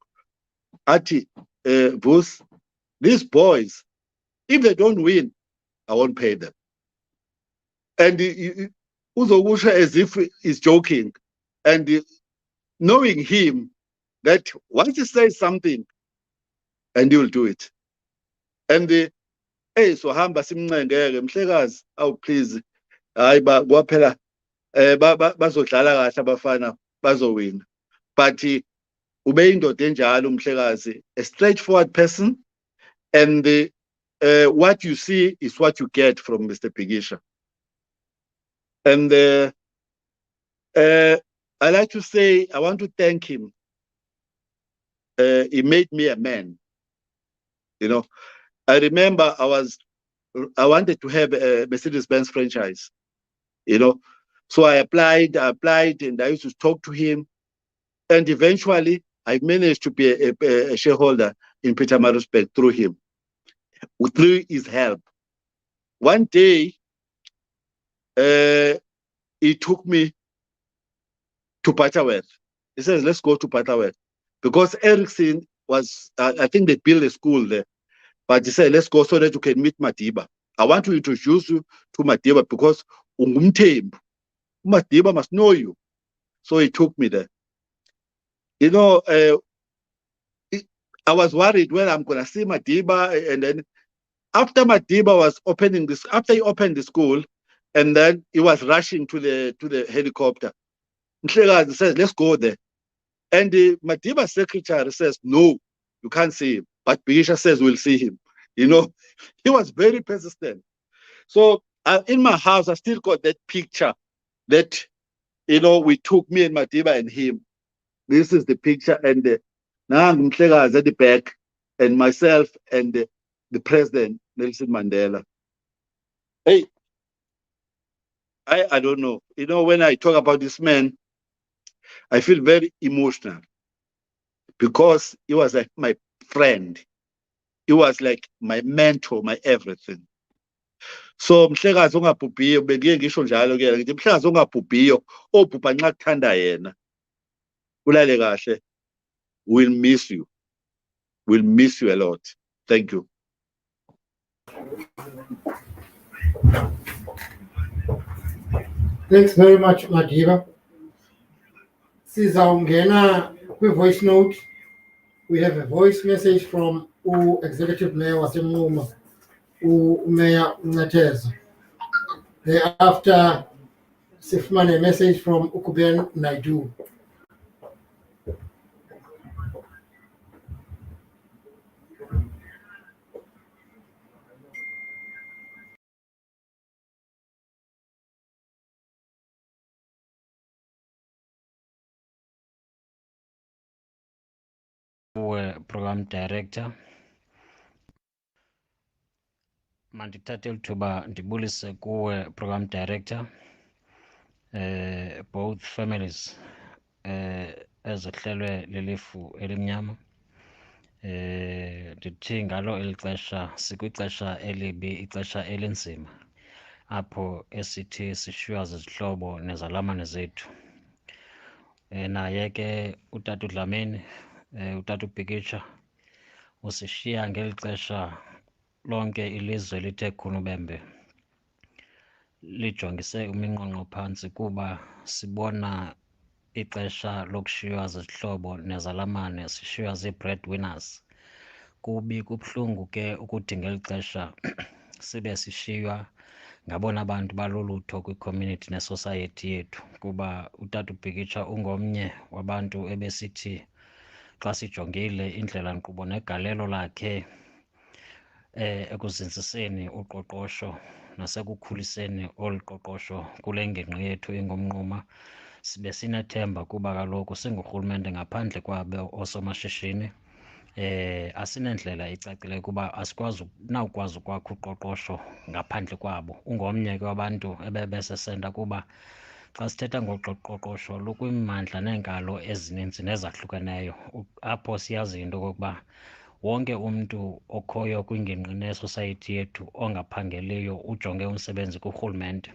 athi Bus, these boys, if they don't win, I won't pay them. And uzokusho as if he's joking, and knowing him that once he says something and he will do it. And sohamba simncengeke mhlekazi awu please hayi kwaphela bazodlala kahle abafana bazowina but ube indoda enjalo umhlekazi, a straightforward person, and what you see is what you get from Mr. Bikitsha. And I like to say, I want to thank him. He made me a man. You know, I remember I wanted to have a Mercedes-Benz franchise, you know. So I applied, and I used to talk to him. And eventually, I managed to be a shareholder in Pietermaritzburg through him, through his help. One day, he took me to Butterworth. He says, let's go to Butterworth. Because Ericsson was, I think they built a school there. But he said, let's go so that you can meet Madiba. I want to introduce you to Madiba because Madiba must know you. So he took me there. You know, I was worried when I'm going to see Madiba. And then after Madiba was opening this, after he opened the school, and then he was rushing to the helicopter. Mhlekazi says, let's go there. And the Madiba secretary says, no, you can't see him. But Bikitsha says, we'll see him. You know, he was very persistent. So in my house, I still got that picture that, you know, we took, me and Madiba and him. This is the picture, and Mhlekazi at the back, and myself and the president, Nelson Mandela. Hey, I don't know. You know, when I talk about this man, I feel very emotional because he was like my friend. He was like my mentor, my everything. So mhlekazi ongabhubhiyo bengiye ngisho njalo ke ngithi mhlekazi ongabhubhiyo obhubha nxa kuthanda yena. Ulale kahle. We'll miss you. We'll miss you a lot. Thank you. Thanks very much, Madiba. Sizawungena kwi-voice note. We have a voice message from Executive Mayor waseMnquma, Mayor Mnqateza. Thereafter, sifumane a message from Ukuben Naidu. Program Director, mandithathe lithuba ndibulise kuwe Program Director, both families ezehlelwe lilifu elimnyama. Ndithi ngalo eli xesha sikwixesha elibi, ixesha elinzima apho esithi sishiywa zizihlobo nezalamane zethu. Naye ke utata uDlamini, utata uBikitsha usishiya ngeli xesha lonke ilizwe lithe khunubembe lijongise uminqonqo phantsi kuba sibona ixesha lokushiywa zizihlobo nezalamane, sishiywa zii-breadwinners. Kubi kubuhlungu ke ukuthi ngeli xesha sibe sishiywa ngabona bantu balulutho kwi-community ne-society yethu, kuba utata uBikitsha ungomnye wabantu ebesithi xa sijongile indlela nkqubo negalelo lakhe ekuzinziseni uqoqosho nasekukhuliseni olu qoqosho kule ngingqi yethu ingumnquma, sibe sinethemba kuba kaloku singurhulumente ngaphandle kwabo oosomashishini asinendlela icacileyo kuba asikwazi nawukwazi ukwakha uqoqosho ngaphandle kwabo. Ungomnye ke wabantu ebebesesenta kuba xa sithetha ngoqoqosho lukwimimandla neenkalo ezininzi nezahlukeneyo, apho siyazi into okokuba wonke umntu okhoyo kwingingqi nesosayethi yethu ongaphangeliyo ujonge umsebenzi kurhulumente.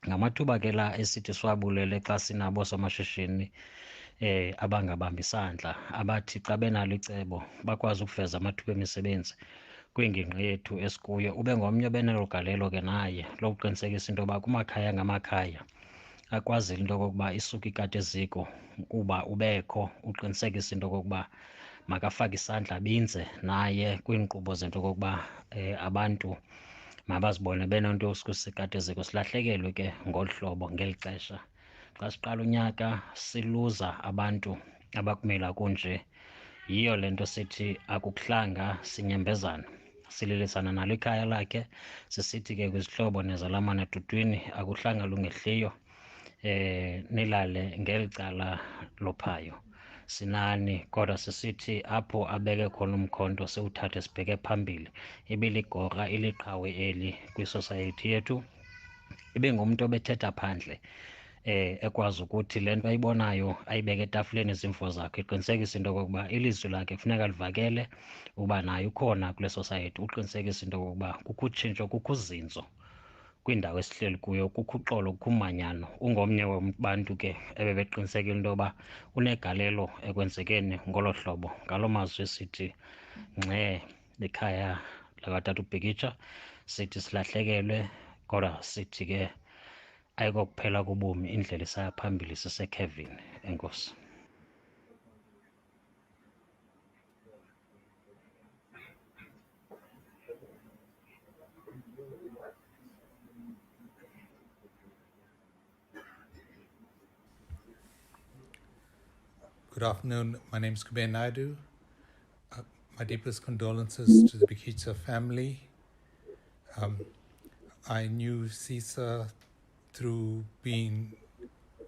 Ngamathuba ke la esithi siwabulele xa sinabo somashishini abangabambi isandla, abathi xa benalo icebo bakwazi ukuveza amathuba emisebenzi kwingingqi yethu esikuyo. Ube ngomnye obenelo galelo ke naye lokuqinisekisa into yoba kumakhaya ngamakhaya akwazile into okokuba isuka ikati eziko kuba ubekho uqinisekisa into okokuba makafake isandla binze naye kwiinkqubo zento okokuba abantu mabazibone benento yosikateziko. Silahlekelwe ke ngolu hlobo ngeli xesha. Xa siqala unyaka siluza abantu abakumila kunje, yiyo le nto sithi akukuhlanga sinyembezana. Sililisana nalo ikhaya lakhe, sisithi ke kwizihlobo nezalamane edudwini, akuhlanga lungehliyo nilale ngeli cala lophayo. Sinani kodwa sisithi apho abeke khona umkhonto siwuthathe sibheke phambili. Ibiligorha iliqhawe eli kwisosayethi yethu, ibingumntu obethetha phandle ekwazi ukuthi le nto ayibonayo ayibeke etafileni izimvo zakhe, iqinisekisa into okokuba ilizwi lakhe kufuneka livakele uba naye ukhona kule society. Uqinisekisa into okokuba kukho utshintsho, kukho uzinzo kwindawo esihleli kuyo, kukho uxolo, kukho umanyano. Ungomnye wabantu ke ebebeqinisekile into yoba unegalelo ekwenzekeni ngolo hlobo. Ngalo mazwi sithi ngxe ekhaya lakatata uBhikitsha, sithi silahlekelwe kodwa sithi ke ayikokuphela kobomi, indlela isaya phambili sisekevin. Enkosi. Good afternoon. My name is Kuben Naidu. My deepest condolences to the Bikitsha family. I knew Sisa through being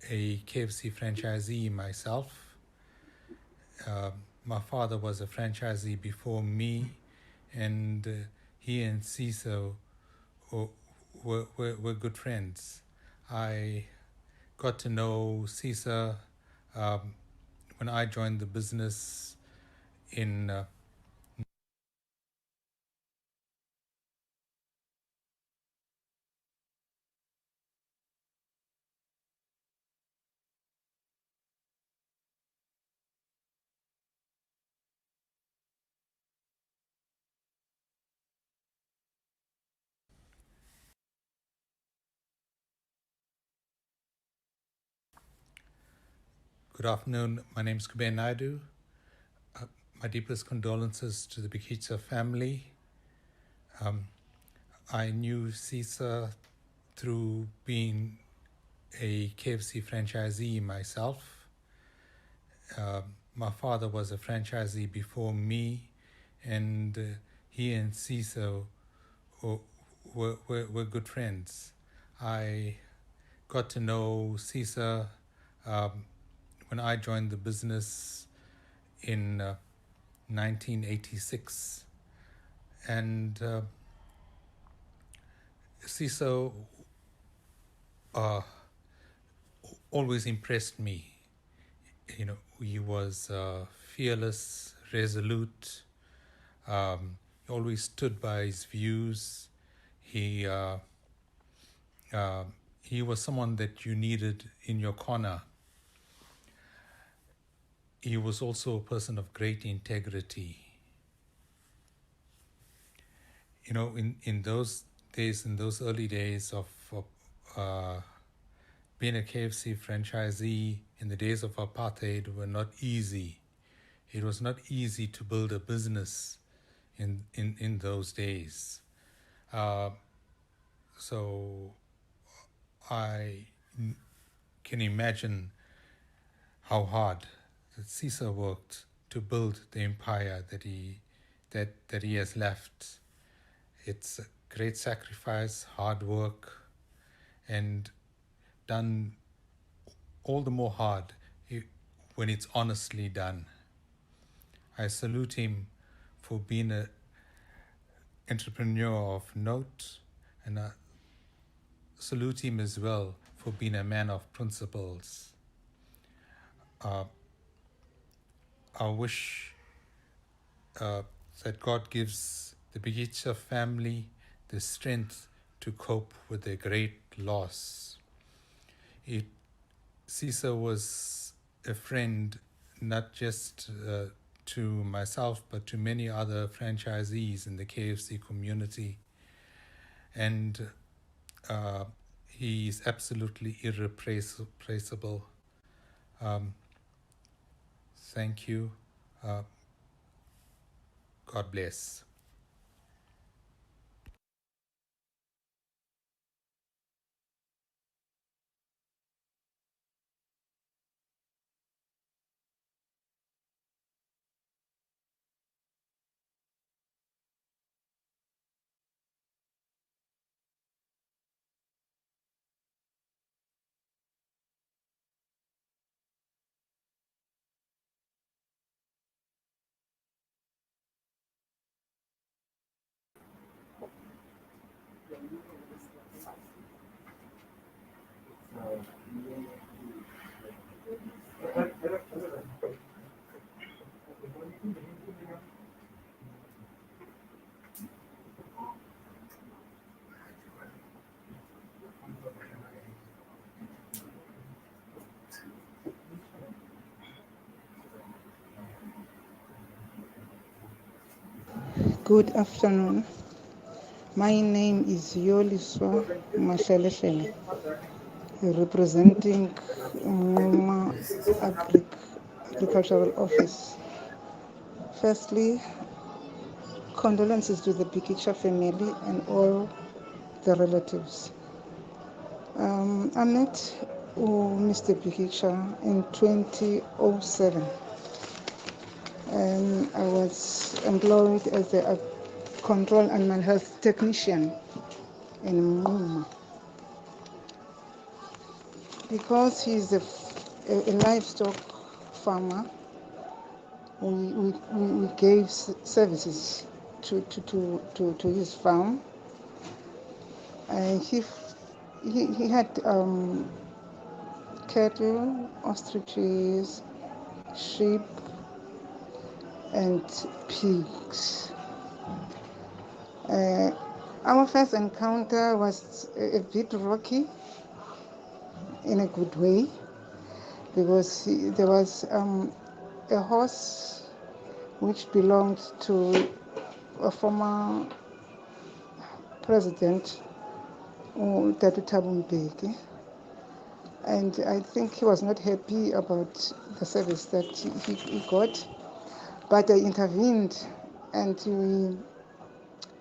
a KFC franchisee myself. My father was a franchisee before me, and he and Sisa were good friends. I got to know Sisa when I joined the business in Good afternoon. My name is Kuben Naidu. My deepest condolences to the Bikitsha family. I knew Sisa through being a KFC franchisee myself. My father was a franchisee before me, and he and Sisa were good friends. I got to know Sisa when I joined the business in 1986, and Sisa always impressed me. You know, he was fearless, resolute. He always stood by his views. He was someone that you needed in your corner. He was also a person of great integrity. You know, in those days, in those early days of being a KFC franchisee, in the days of apartheid, were not easy. It was not easy to build a business in those days. So I can imagine how hard that Sisa worked to build the empire that he has left. It's a great sacrifice, hard work, and done all the more hard when it's honestly done. I salute him for being an entrepreneur of note, and I salute him as well for being a man of principles. I wish that God gives the Bikitsha family the strength to cope with their great loss. Sisa was a friend not just to myself, but to many other franchisees in the KFC community. And he is absolutely irreplaceable. Thank you. God bless. Good afternoon. My name is Yoliswa Mashaleshele, representing Muma Agricultural Office. Firstly, condolences to the Bikitsha family and all the relatives. I met Mr. Bikitsha in 2007. And I was employed as a control animal health technician in Muma. Because he's a livestock farmer, we gave services to his farm. He had cattle, ostriches, sheep, and pigs. Our first encounter was a bit rocky in a good way, because there was a horse which belonged to a former president, Tatu Thabo Mbeki, and I think he was not happy about the service that he got, but I intervened and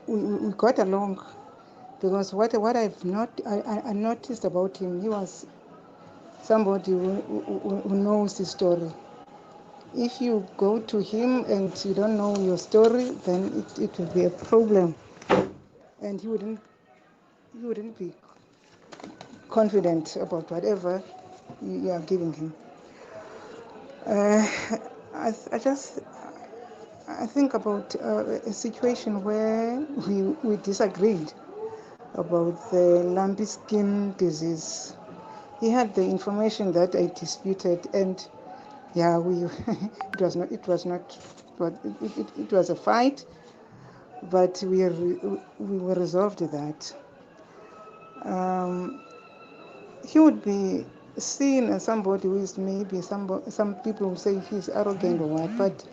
we got along, because what I noticed about him, he was somebody who knows his story. If you go to him and you don't know your story, then it will be a problem, and he wouldn't be confident about whatever you are giving him. I think about a situation where we disagreed about the lumpy skin disease. He had the information that I disputed, and yeah, it was a fight, but we resolved that. He would be seen as somebody who is maybe some people will say he's arrogant or what, but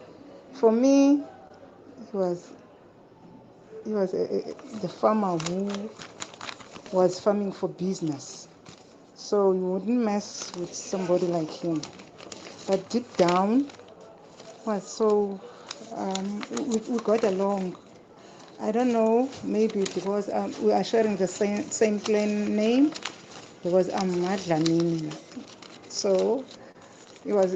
for me, he was the farmer who was farming for business. So you wouldn't mess with somebody like him. But deep down, so we got along. I don't know, maybe because we are sharing the same clan name, because I'm Madlamini. So he was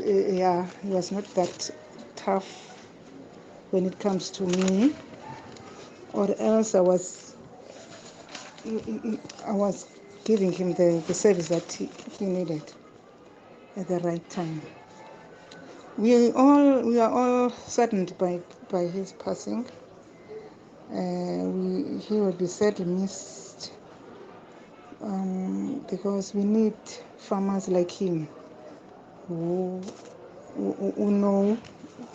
not that tough when it comes to me, or else I was giving him the service that he needed at the right time. We are all saddened by his passing. He will be sadly missed, because we need farmers like him who know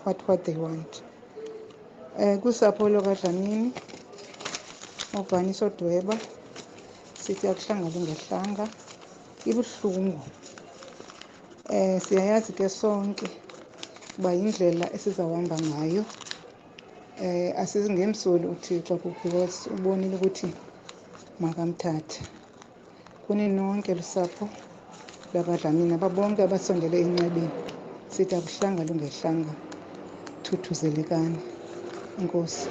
what they want. Kusapho lokaDlamini, uBhaniso Dweba, sithi akuhlanga lungehlanga, ibuhlungu. Siyayazi ke sonke uba yindlela esizawuhamba ngayo. Asizingemsoli uThixo, because ubonile ukuthi makamthathe. Kuni nonke lusapho lwakaDlamini, ababonke abasondele enqabeni, sithi akuhlanga lungehlanga, thuthuzelekani. Enkosi.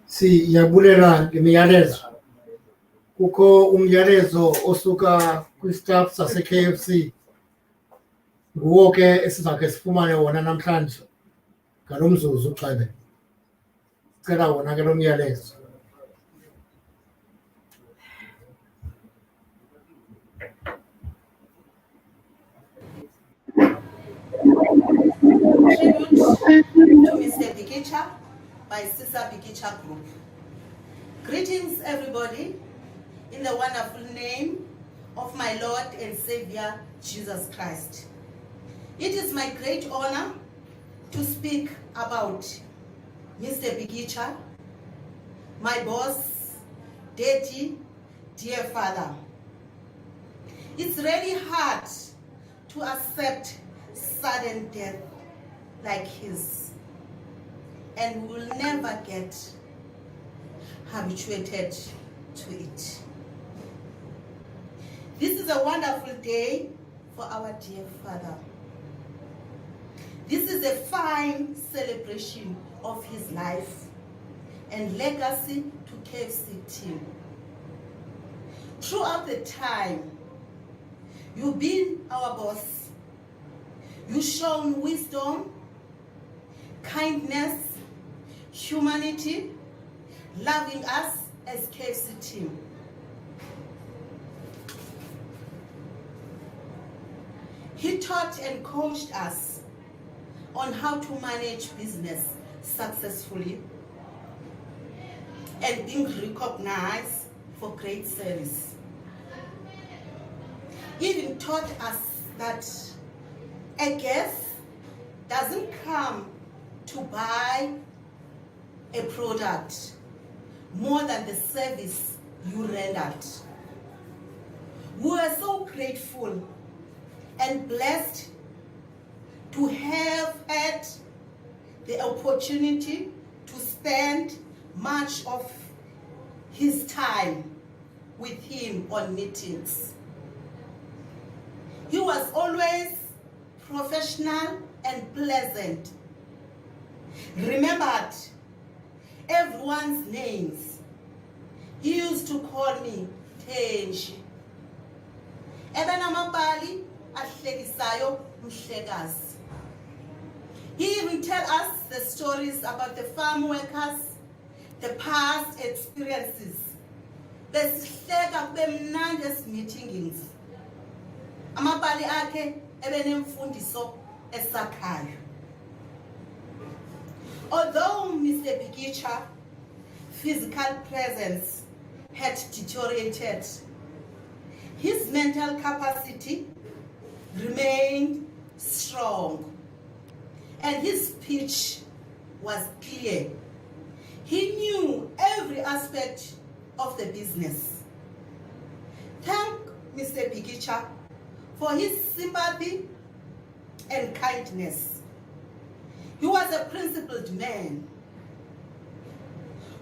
Siyabulela ngemiyalezo. Kukho umyalezo osuka kwistaff sase-KFC. Nguwo ke esizakhe sifumane wona namhlanje ngalo mzuzu uxebe. Cela wona ke lo myalezo. Tribute to Mr. Bikitsha by Sisa Bikitsha Group. Greetings, everybody, in the wonderful name of my Lord and Savior, Jesus Christ. It is my great honor to speak about Mr. Bikitsha, my boss, daddy, dear father. It's really hard to accept sudden death like his, and we will never get habituated to it. This is a wonderful day for our dear father. This is a fine celebration of his life and legacy to KFC team. Throughout the time, you've been our boss. You've shown wisdom, kindness, humanity, loving us as KFC team. He taught and coached us on how to manage business successfully and being recognized for great service. He even taught us that a guest doesn't come to buy a product more than the service you rendered. We are so grateful and blessed to have had the opportunity to spend much of his time with him on meetings. He was always professional and pleasant, remembered everyone's names. He used to call me Tenji. Ebenamabali ahlekisayo mhlekazi. He even tell us the stories about the farm workers, the past experiences. Besihleka bemnandi meetings. Amabali akhe ebenemfundiso esakhayo. Although Mr. Bikitsha's physical presence had deteriorated, his mental capacity remained strong and his speech was clear. He knew every aspect of the business. Thank Mr. Bikitsha for his sympathy and kindness. He was a principled man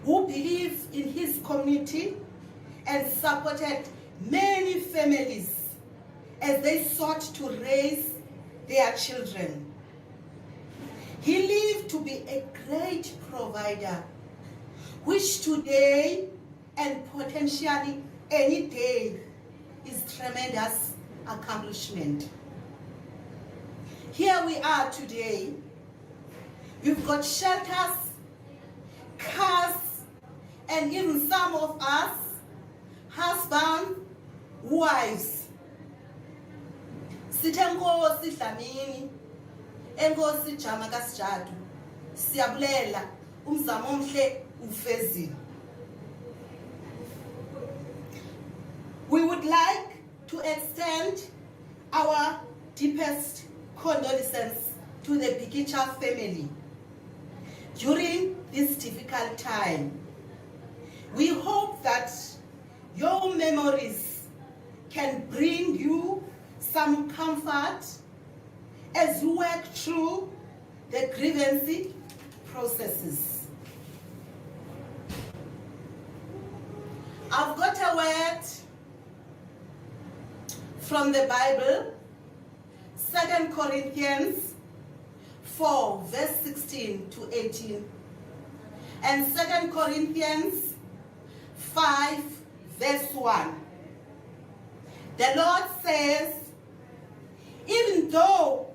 who believed in his community and supported many families as they sought to raise their children. He lived to be a great provider, which today and potentially any day is tremendous accomplishment. Here we are today. We've got shelters, cars, and even some of us, husbands, wives. Sithe Nkosi Dlamini, Enkosi Jama kaSijadu, siyabulela umzamo omhle ufezile. We would like to extend our deepest condolences to the Bikitsha family during this difficult time. We hope that your memories can bring you some comfort as you work through the grievance processes. I've got a word from the Bible 2 Corinthians 4, verse 16 to 18, and 2 Corinthians 5, verse 1. The Lord says, even though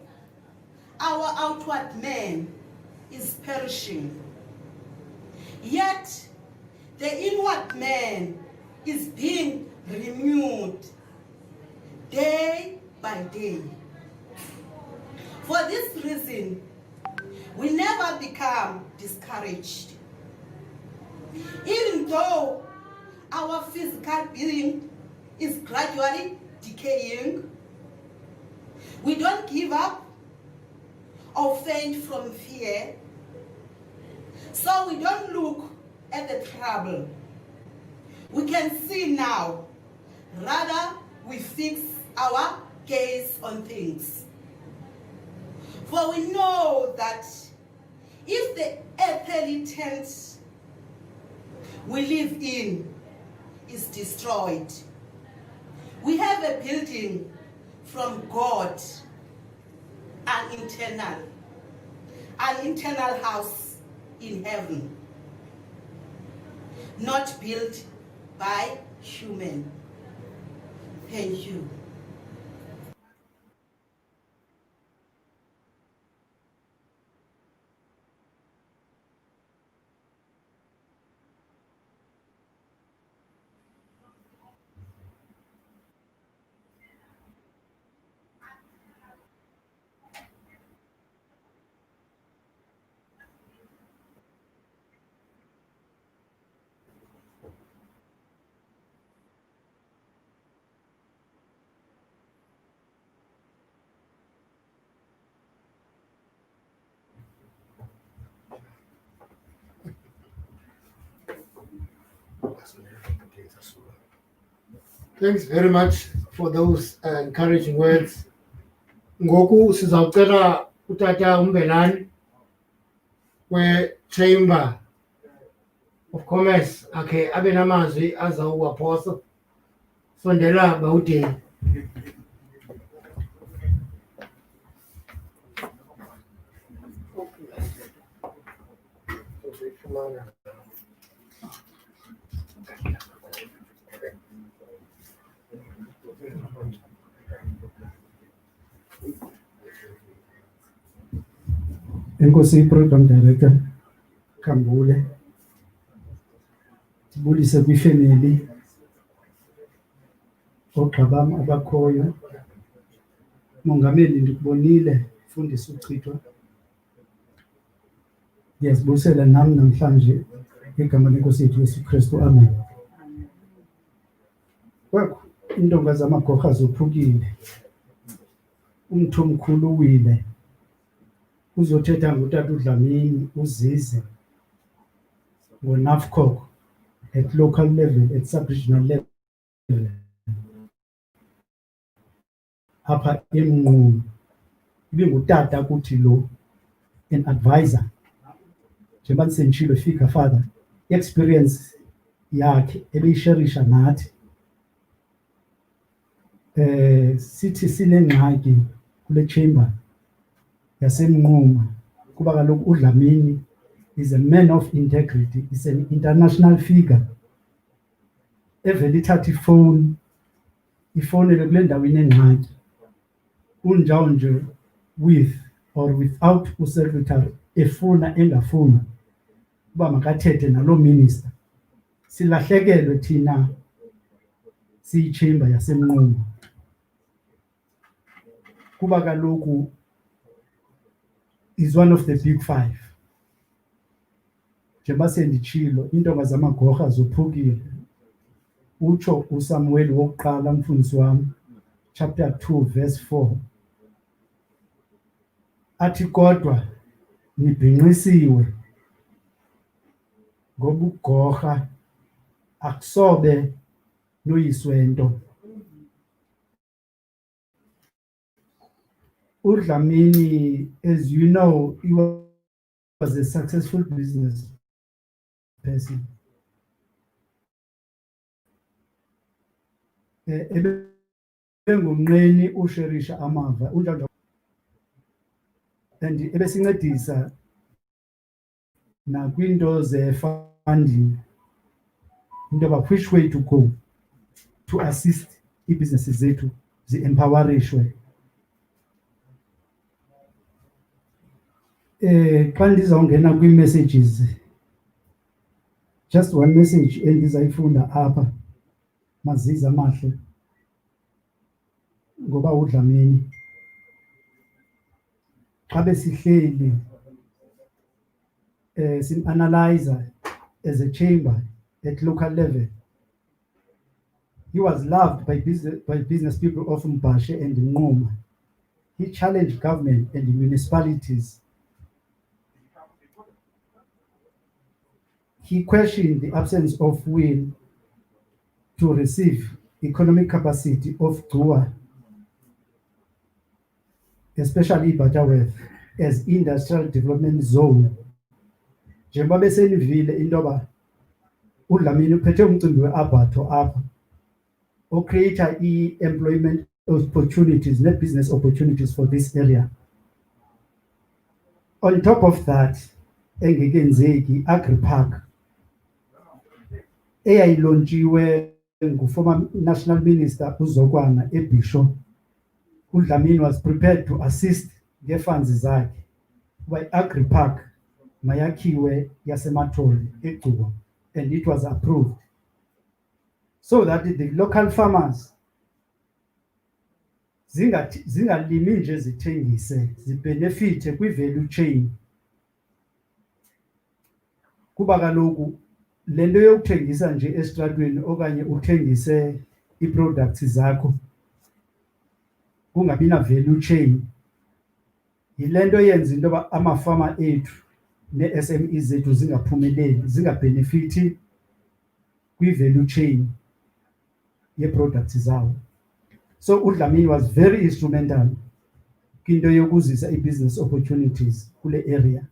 our outward man is perishing, yet the inward man is being renewed day by day. For this reason, we never become discouraged. Even though our physical being is gradually decaying, we don't give up or faint from fear, so we don't look at the trouble. We can see now, rather we fix our gaze on things. For we know that if the earthly tent we live in is destroyed, we have a building from God, an internal house in heaven, not built by human. Thank you. Thanks very much for those encouraging words. Ngoku sizawucela utata uMbelani we-Chamber of Commerce akhe abe namazwi azawuwaphosa. Sondela bawudeni. Enkosi Program Director Kambule, sibulise kwifamily ogxabam abakhoyo. Mongameli, ndikubonile fundisa uchithwa. Ndiyazibusela nam namhlanje ngegama lenkosi yethu Yesu Kristu, amen. Kwakho intombi zamagorha zophukile, umntu omkhulu uwile, uzothetha ngutata uDlamini uzize ngo-NAFCOC at local level, at sub-regional level, apha eMnquma. Ibingutata kuthi lo, an advisor, njengoba ndisenditshilo figure father, experience yakhe ebeyisherisha nathi. Sithi sinengxaki kule chamber yaseMnquma kuba kaloku uDlamini is a man of integrity, is an international figure. Evele ithatha ifowunele kule ndawo inengxaki, unjawo nje with or without usecretary efuna engafuna uba makathethe naloo minister. Silahlekelwe thina siyichamber yaseMnquma kuba kaloku is one of the big five. Njengoba senditshilo, intonga zamagorha zophukile. Utsho uSamuel wokuqala umfundisi wami, chapter 2 verse 4, athi kodwa nibhinqisiwe ngoba ugorha akusobe noyiswento. uDlamini, as you know, he was a successful business person. Ebengumnqeni usherisha amava, unjalo and ebesincedisa nakwiinto ze-funding into yoba which way to go to assist ii-businesses zethu zi-empowerishwe. Xa ndizawungena kwii-messages, just one message endizayifunda apha mazize amahle ngoba uDlamini xa besihleli sim-analyzer as a chamber at local level, he was loved by business people of Mbashe and Nquma. He challenged government and municipalities. He questioned the absence of will to receive economic capacity of Gua, especially Butterworth, as industrial development zone. Njengoba besenivile into yoba uDlamini uphethe umcimbi we-Abattoir apha ocreator i-employment opportunities ne-business opportunities for this area. On top of that, engekenzeki agri-park eyayilontshiwe nguformer national minister uZokwana eBhisho. uDlamini was prepared to assist nge-funds zakhe by agri-park mayakhiwe yaseMathole eGcuwa, and it was approved so that the local farmers zingalimi nje zithengise, zibenefite kwi-value chain. Kuba kaloku le nto yokuthengisa nje esitratweni okanye uthengise ii-products zakho kungabi na-value chain, yile nto yenza into yoba amafama ethu nee-SMEs zethu zingaphumeleli, zingabhenefithi kwi-value chain yee-products zawo. So uDlamini was very instrumental kwinto yokuzisa i-business opportunities kule area.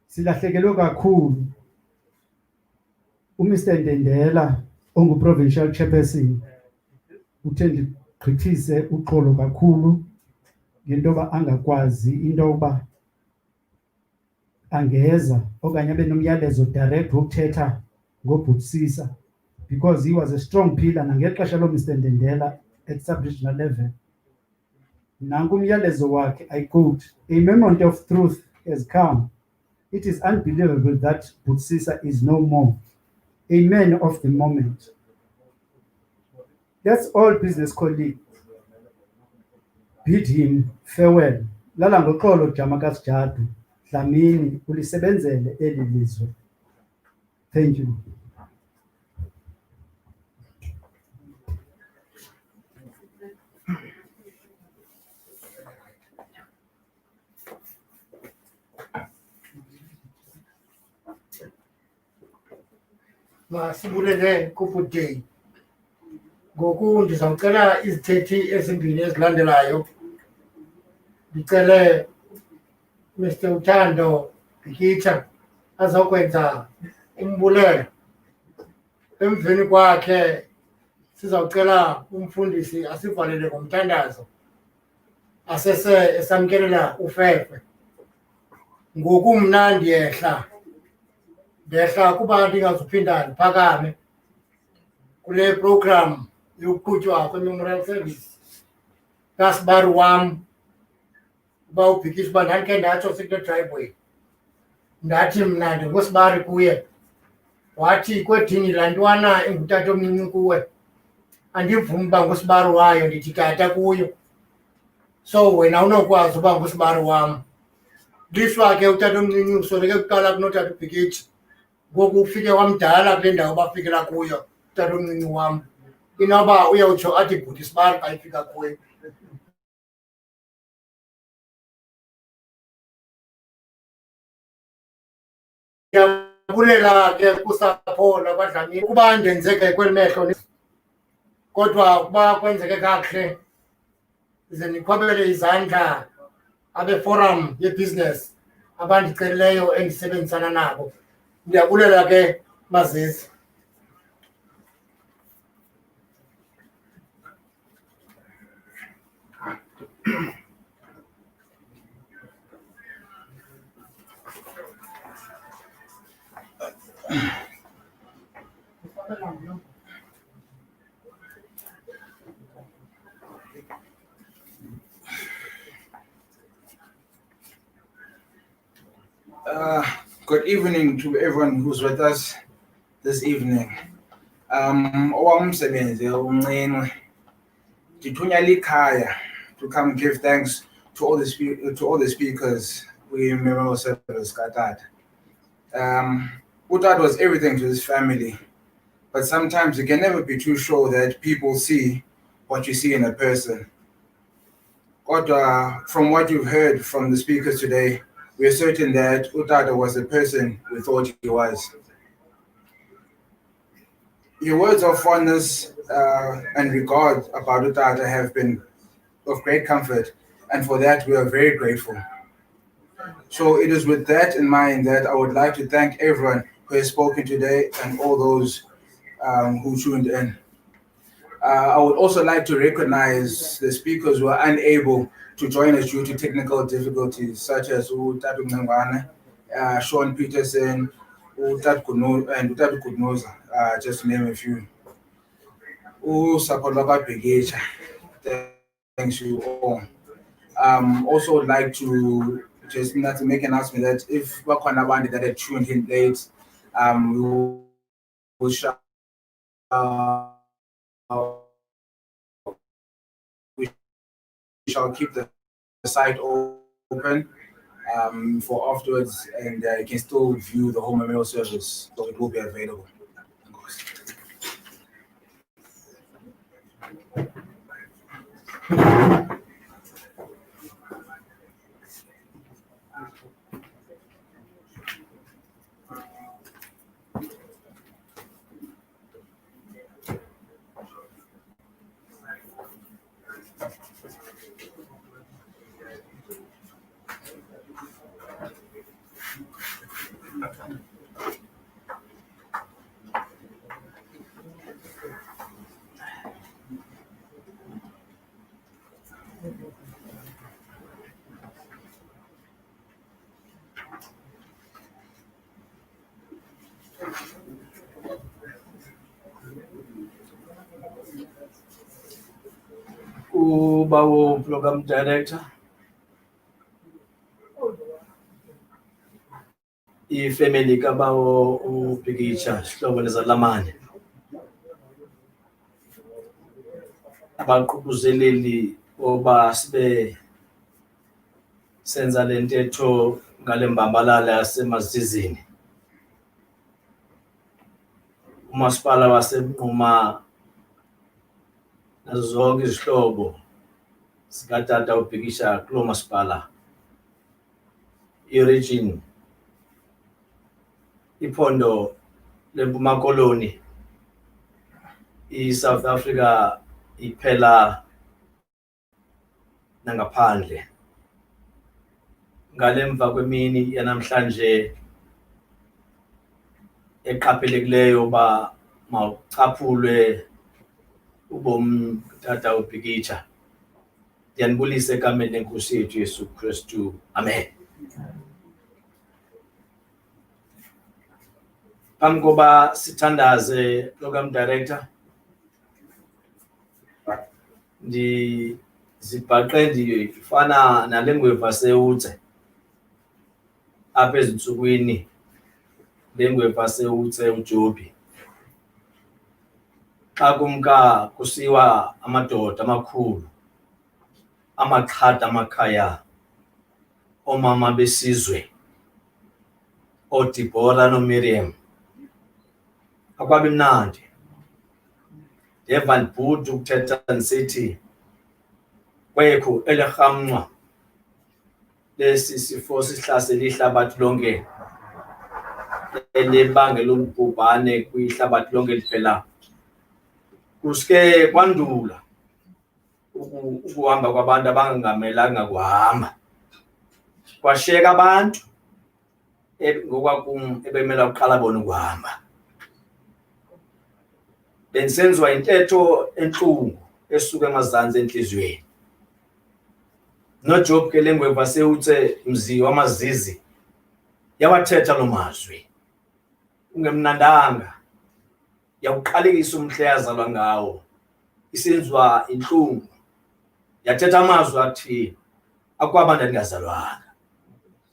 Silahlekelwe kakhulu uMr Ndendela ongu-provincial chairperson uthe ndigqithise uxolo kakhulu ngento yoba angakwazi into yokuba angeza okanye abe nomyalezo direct wokuthetha ngoButsisa, because he was a strong pillar nangexesha loMr Ndendela at sub-regional level. Nanku umyalezo wakhe, I quote, "A moment of truth has come. It is unbelievable that Butsisa is no more. A man of the moment." That's all business colleagues bid him farewell. Lala ngoxolo Jama kaSijadu, Dlamini ulisebenzele eli lizwe. Thank you. Masibulele kubudey. Ngoku ndizawucela izithethi ezimbini ezilandelayo. Ndicele Mr. Uthando Bikitsha azokwenza umbulelo. Emveni kwakhe sizawucela umfundisi asivalele ngomthandazo asese esamkelela ufefe. Ngoku mna ndiyehla kuba ndingazuphinda ndiphakame kule program yokuqhutywa kwe-memorial service kasibari wam uba uBhikitsha uba ndandikhe ndatsho sikule driveway. Ndathi mna ndingusibari kuye, wathi kwedini laa ntwana engutata omncinci kuwe andivumi uba ngusibari wayo, ndithi tata kuyo. So wena unokwazi uba ngusibari wam. Liswa ke utata omncinci usoleke kuqala kunotata uBhikitsha, ngoku ufike wamdala kule ndawo bafikela kuyo utata omncinci wam. Inoba uyawutsho athi bhuti sibari xa ifika kuye. Ndiyabulela ke kusapho lakwaDlamini ukuba ndenzeke kweli mehlo, kodwa ukuba kwenzeke kakuhle ze ndikhwabele izandla abeforum yebusiness abandicelileyo endisebenzisana nabo. Ndiyabulela ke mazisi. Good evening to everyone who's with us this evening. Owamsebenzi umncinci ndithunyelwa ikhaya to come give thanks to all the speakers we memorial service katata. Utata was everything to his family, but sometimes you can never be too sure that people see what you see in a person. But from what you've heard from the speakers today, we are certain that Utata was the person we thought he was. Your words of fondness and regard about Utata have been of great comfort, and for that we are very grateful. So it is with that in mind that I would like to thank everyone who has spoken today and all those who tuned in. I would also like to recognize the speakers who are unable to join us due to technical difficulties, such as Utatu Mngwane, Sean Peterson, Utatu Kudnoza, just to name a few. Sapolaka Bikitsha, thanks you all. Also would like to just not to make an announcement that if Wakanabandi that are tuned in late, we shall keep the site open for afterwards, and you can still view the whole memorial service, so it will be available. Ubawo program director, ifamily kabawo ubhikitsha sihlobo lezalamane, abaqhuquzeleli oba sibe senza lentetho ngale mbambalala yasemazizini, umasipala waseMnquma nazo zonke izihlobo sikatata ubhikitsha kulo masipala, i-region, iphondo leMpuma Koloni, i-South Africa iphela nangaphandle. Ngalemva kwemini yanamhlanje eqaphelekileyo ba mawucaphulwe ubomi tata ubhikitsha, ndiyanibulisa egameni lenkosi yethu Yesu Kristu, amen. Phambi koba sithandaze program director, ndizibhaqe ndifana nale ngweva sewutse apha ezintsukwini, le ngweva sewutse uJobi. Xa kumka kusiwa amadoda amakhulu, amaqhada amakhaya, omama besizwe, oDibora noMiriam, akwabi mnandi. Ndeva ndibhuti ukuthetha ndisithi kwekho elerhamnqa lesi sifo sihlasela ihlabathi lonke, elibangela ubhubhane kwihlabathi lonke liphela, kuske kwandula ukuhamba kwabantu abangamelanga kuhamba, kwashiyeka abantu ngokwakum ebemela uqala bona ukuhamba. Bensenziwa intetho enhlungu esuka emazantsi enhliziyweni. NoJob ke le ngweva sewutse mzi wamazizi yawathetha lo mazwi, ungemnandanga, yawuqalekisa umhle yazalwa ngawo, isenziwa inhlungu, yathetha amazwi athi akwabantu andingazalwanga,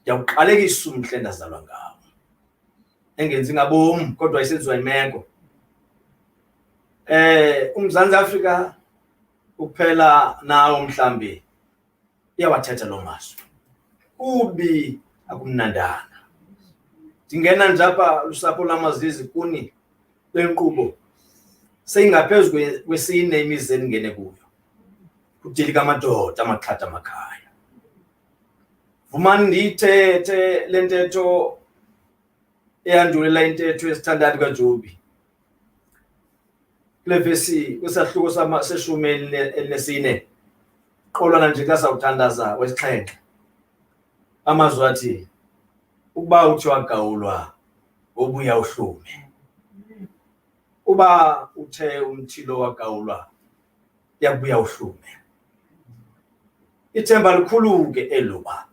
Ndiyawuqalekisa umhle endazalwa ngawo. Engenzi ngabomi kodwa isenziwa imeko. UMzantsi Afrika uphela nawo mhlambi iyawathetha lo mazwi. Kubi akumnandana. Ndingena nje apha lusapho lamazizi kuni lenkqubo seyingaphezulu kwesine imizi endingene kuyo. Kudilika amadoda amaxhatha amakhaya. Vumani ndiyithethe le ntetho eyandulela intetho yesithandathu kaJobi. Kule vesi kwisahluko seshumi elinesine qolana nje xa sawuthandaza wesixhenxe. Amazwi athi ukuba uthi wagawulwa obuya uhlume. Uba uthe umthilo wagawulwa yabuya uhlume. Ithemba likhulu ke eluba.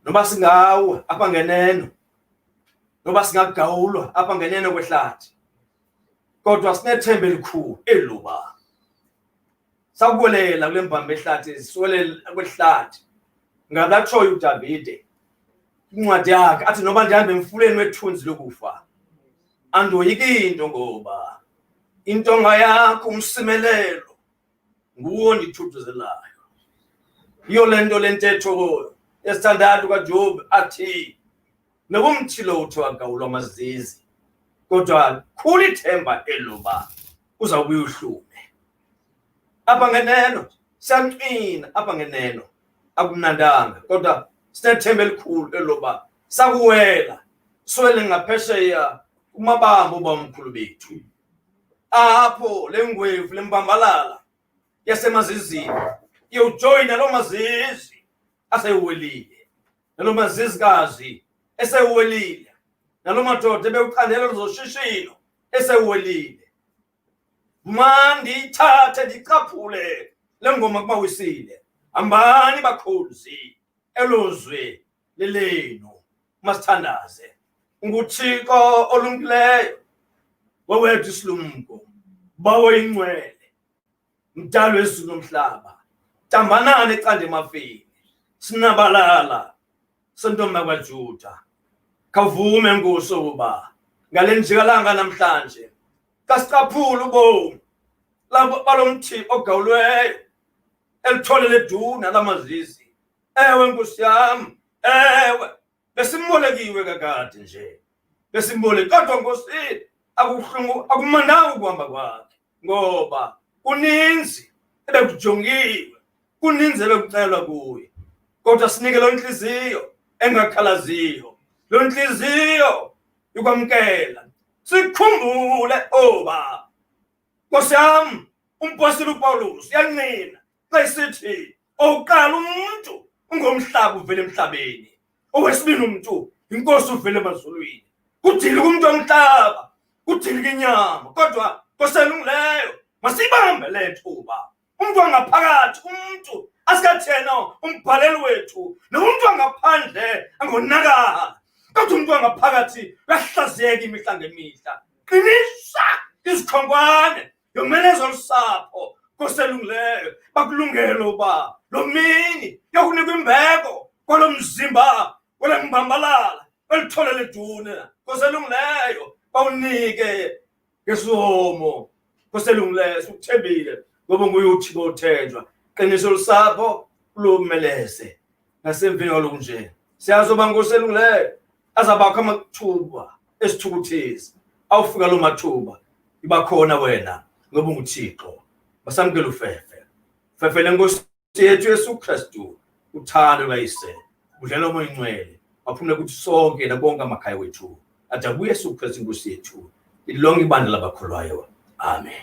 Noba singawa apha ngeneno. Noba singagawulwa apha ngeneno kwehlathi. Kodwa sinethemba elikhulu eluba. Sakwelela kule mbambe ehlathi siwelela kwehlathi. Ngalatshoyo uDavide incwadi yakhe athi noba ndihambe emfuleni wethunzi lokufa andoyiki into ngoba intonga yakho umsimelelo nguwo ndithuthuzelayo. Yiyo le nto le ntetho yesithandathu kaJobi athi nokumthilo uthi wagawulwa amazizi kodwa khulu ithemba eluba uzawubuya uhlume. Apha ngeneno siyancina apha ngeneno akumnandanga kodwa sinethemba elikhulu eloba sakuwela swele ngaphesheya kumabambo bomkhulu bethu. Apho lengwevu lembambalala yasemazizini yojoyina lo mazizi asewelile. Nalo mazizikazi esewelile. Nalo madoda ebewucandela zoshishino esewelile. Mandi ithathe ndicaphule lengoma kuba wisile. Ambani bakhozi elozwe lelenu masithandaze. UNguthixo olungileyo wewethu isilumko bawo ingcwele mdalo wezulu nomhlaba tambanane ecande emafini sinabalala sentombi kwaJuda. Kavume Nkosi ukuba ngale njikalanga namhlanje kasicaphula ubomi balomthi ogawulweyo elitholele duna lamazizi. Ewe Nkosi yami, ewe besimbolekiwe kakade nje. Besimbole kodwa Nkosi akubuhlungu akumandanga ukuhamba kwakhe ngoba kuninzi ebekujongiwe, kuninzi ebekucelwa kuye. Kodwa sinike lo nhliziyo engakhalaziyo, lo nhliziyo yokwamkela. Sikhumbule oba Nkosi yami umpostoli uPawulos yanqina xa esithi oqala umuntu ungomhlaba uvele emhlabeni, owesibini umuntu inkosi uvele emazulwini. Kudilika umuntu omhlaba, kudilika inyama, kodwa Nkosi elungileyo masibambe le thuba. Umuntu wangaphakathi, umuntu asikathena umbhaleli wethu, nomuntu wangaphandle angonakala. Kodwa umuntu wangaphakathi uyahlazeka imihla ngemihla. Qinisa izikhonkwane yomeleza lusapho Nkosi elungileyo bakulungele uba lo mini yokunika imbeko kwalo mzimba kwale mbambalala elitholele duna. Nkosi elungileyo bawunike ngesomo. Nkosi elungileyo sikuthembile ngoba nguye uThixo othenjwa. Qinisa lusapho lumeleze nasemveni kwalo nje. Siyazi uba Nkosi elungileyo azabakho amathuba esithukuthezi. Awufika lo mathuba iba khona wena ngoba unguThixo. Basamkele ufefe. Fefe lenkosi yethu Yesu Kristu, uthando lwayise, udlelo moyingcwele. Aphumule kuthi sonke nabonke amakhaya wethu. Adabuye Yesu Kristu inkosi yethu. Ilonke ibandla labakholwayo. Amen.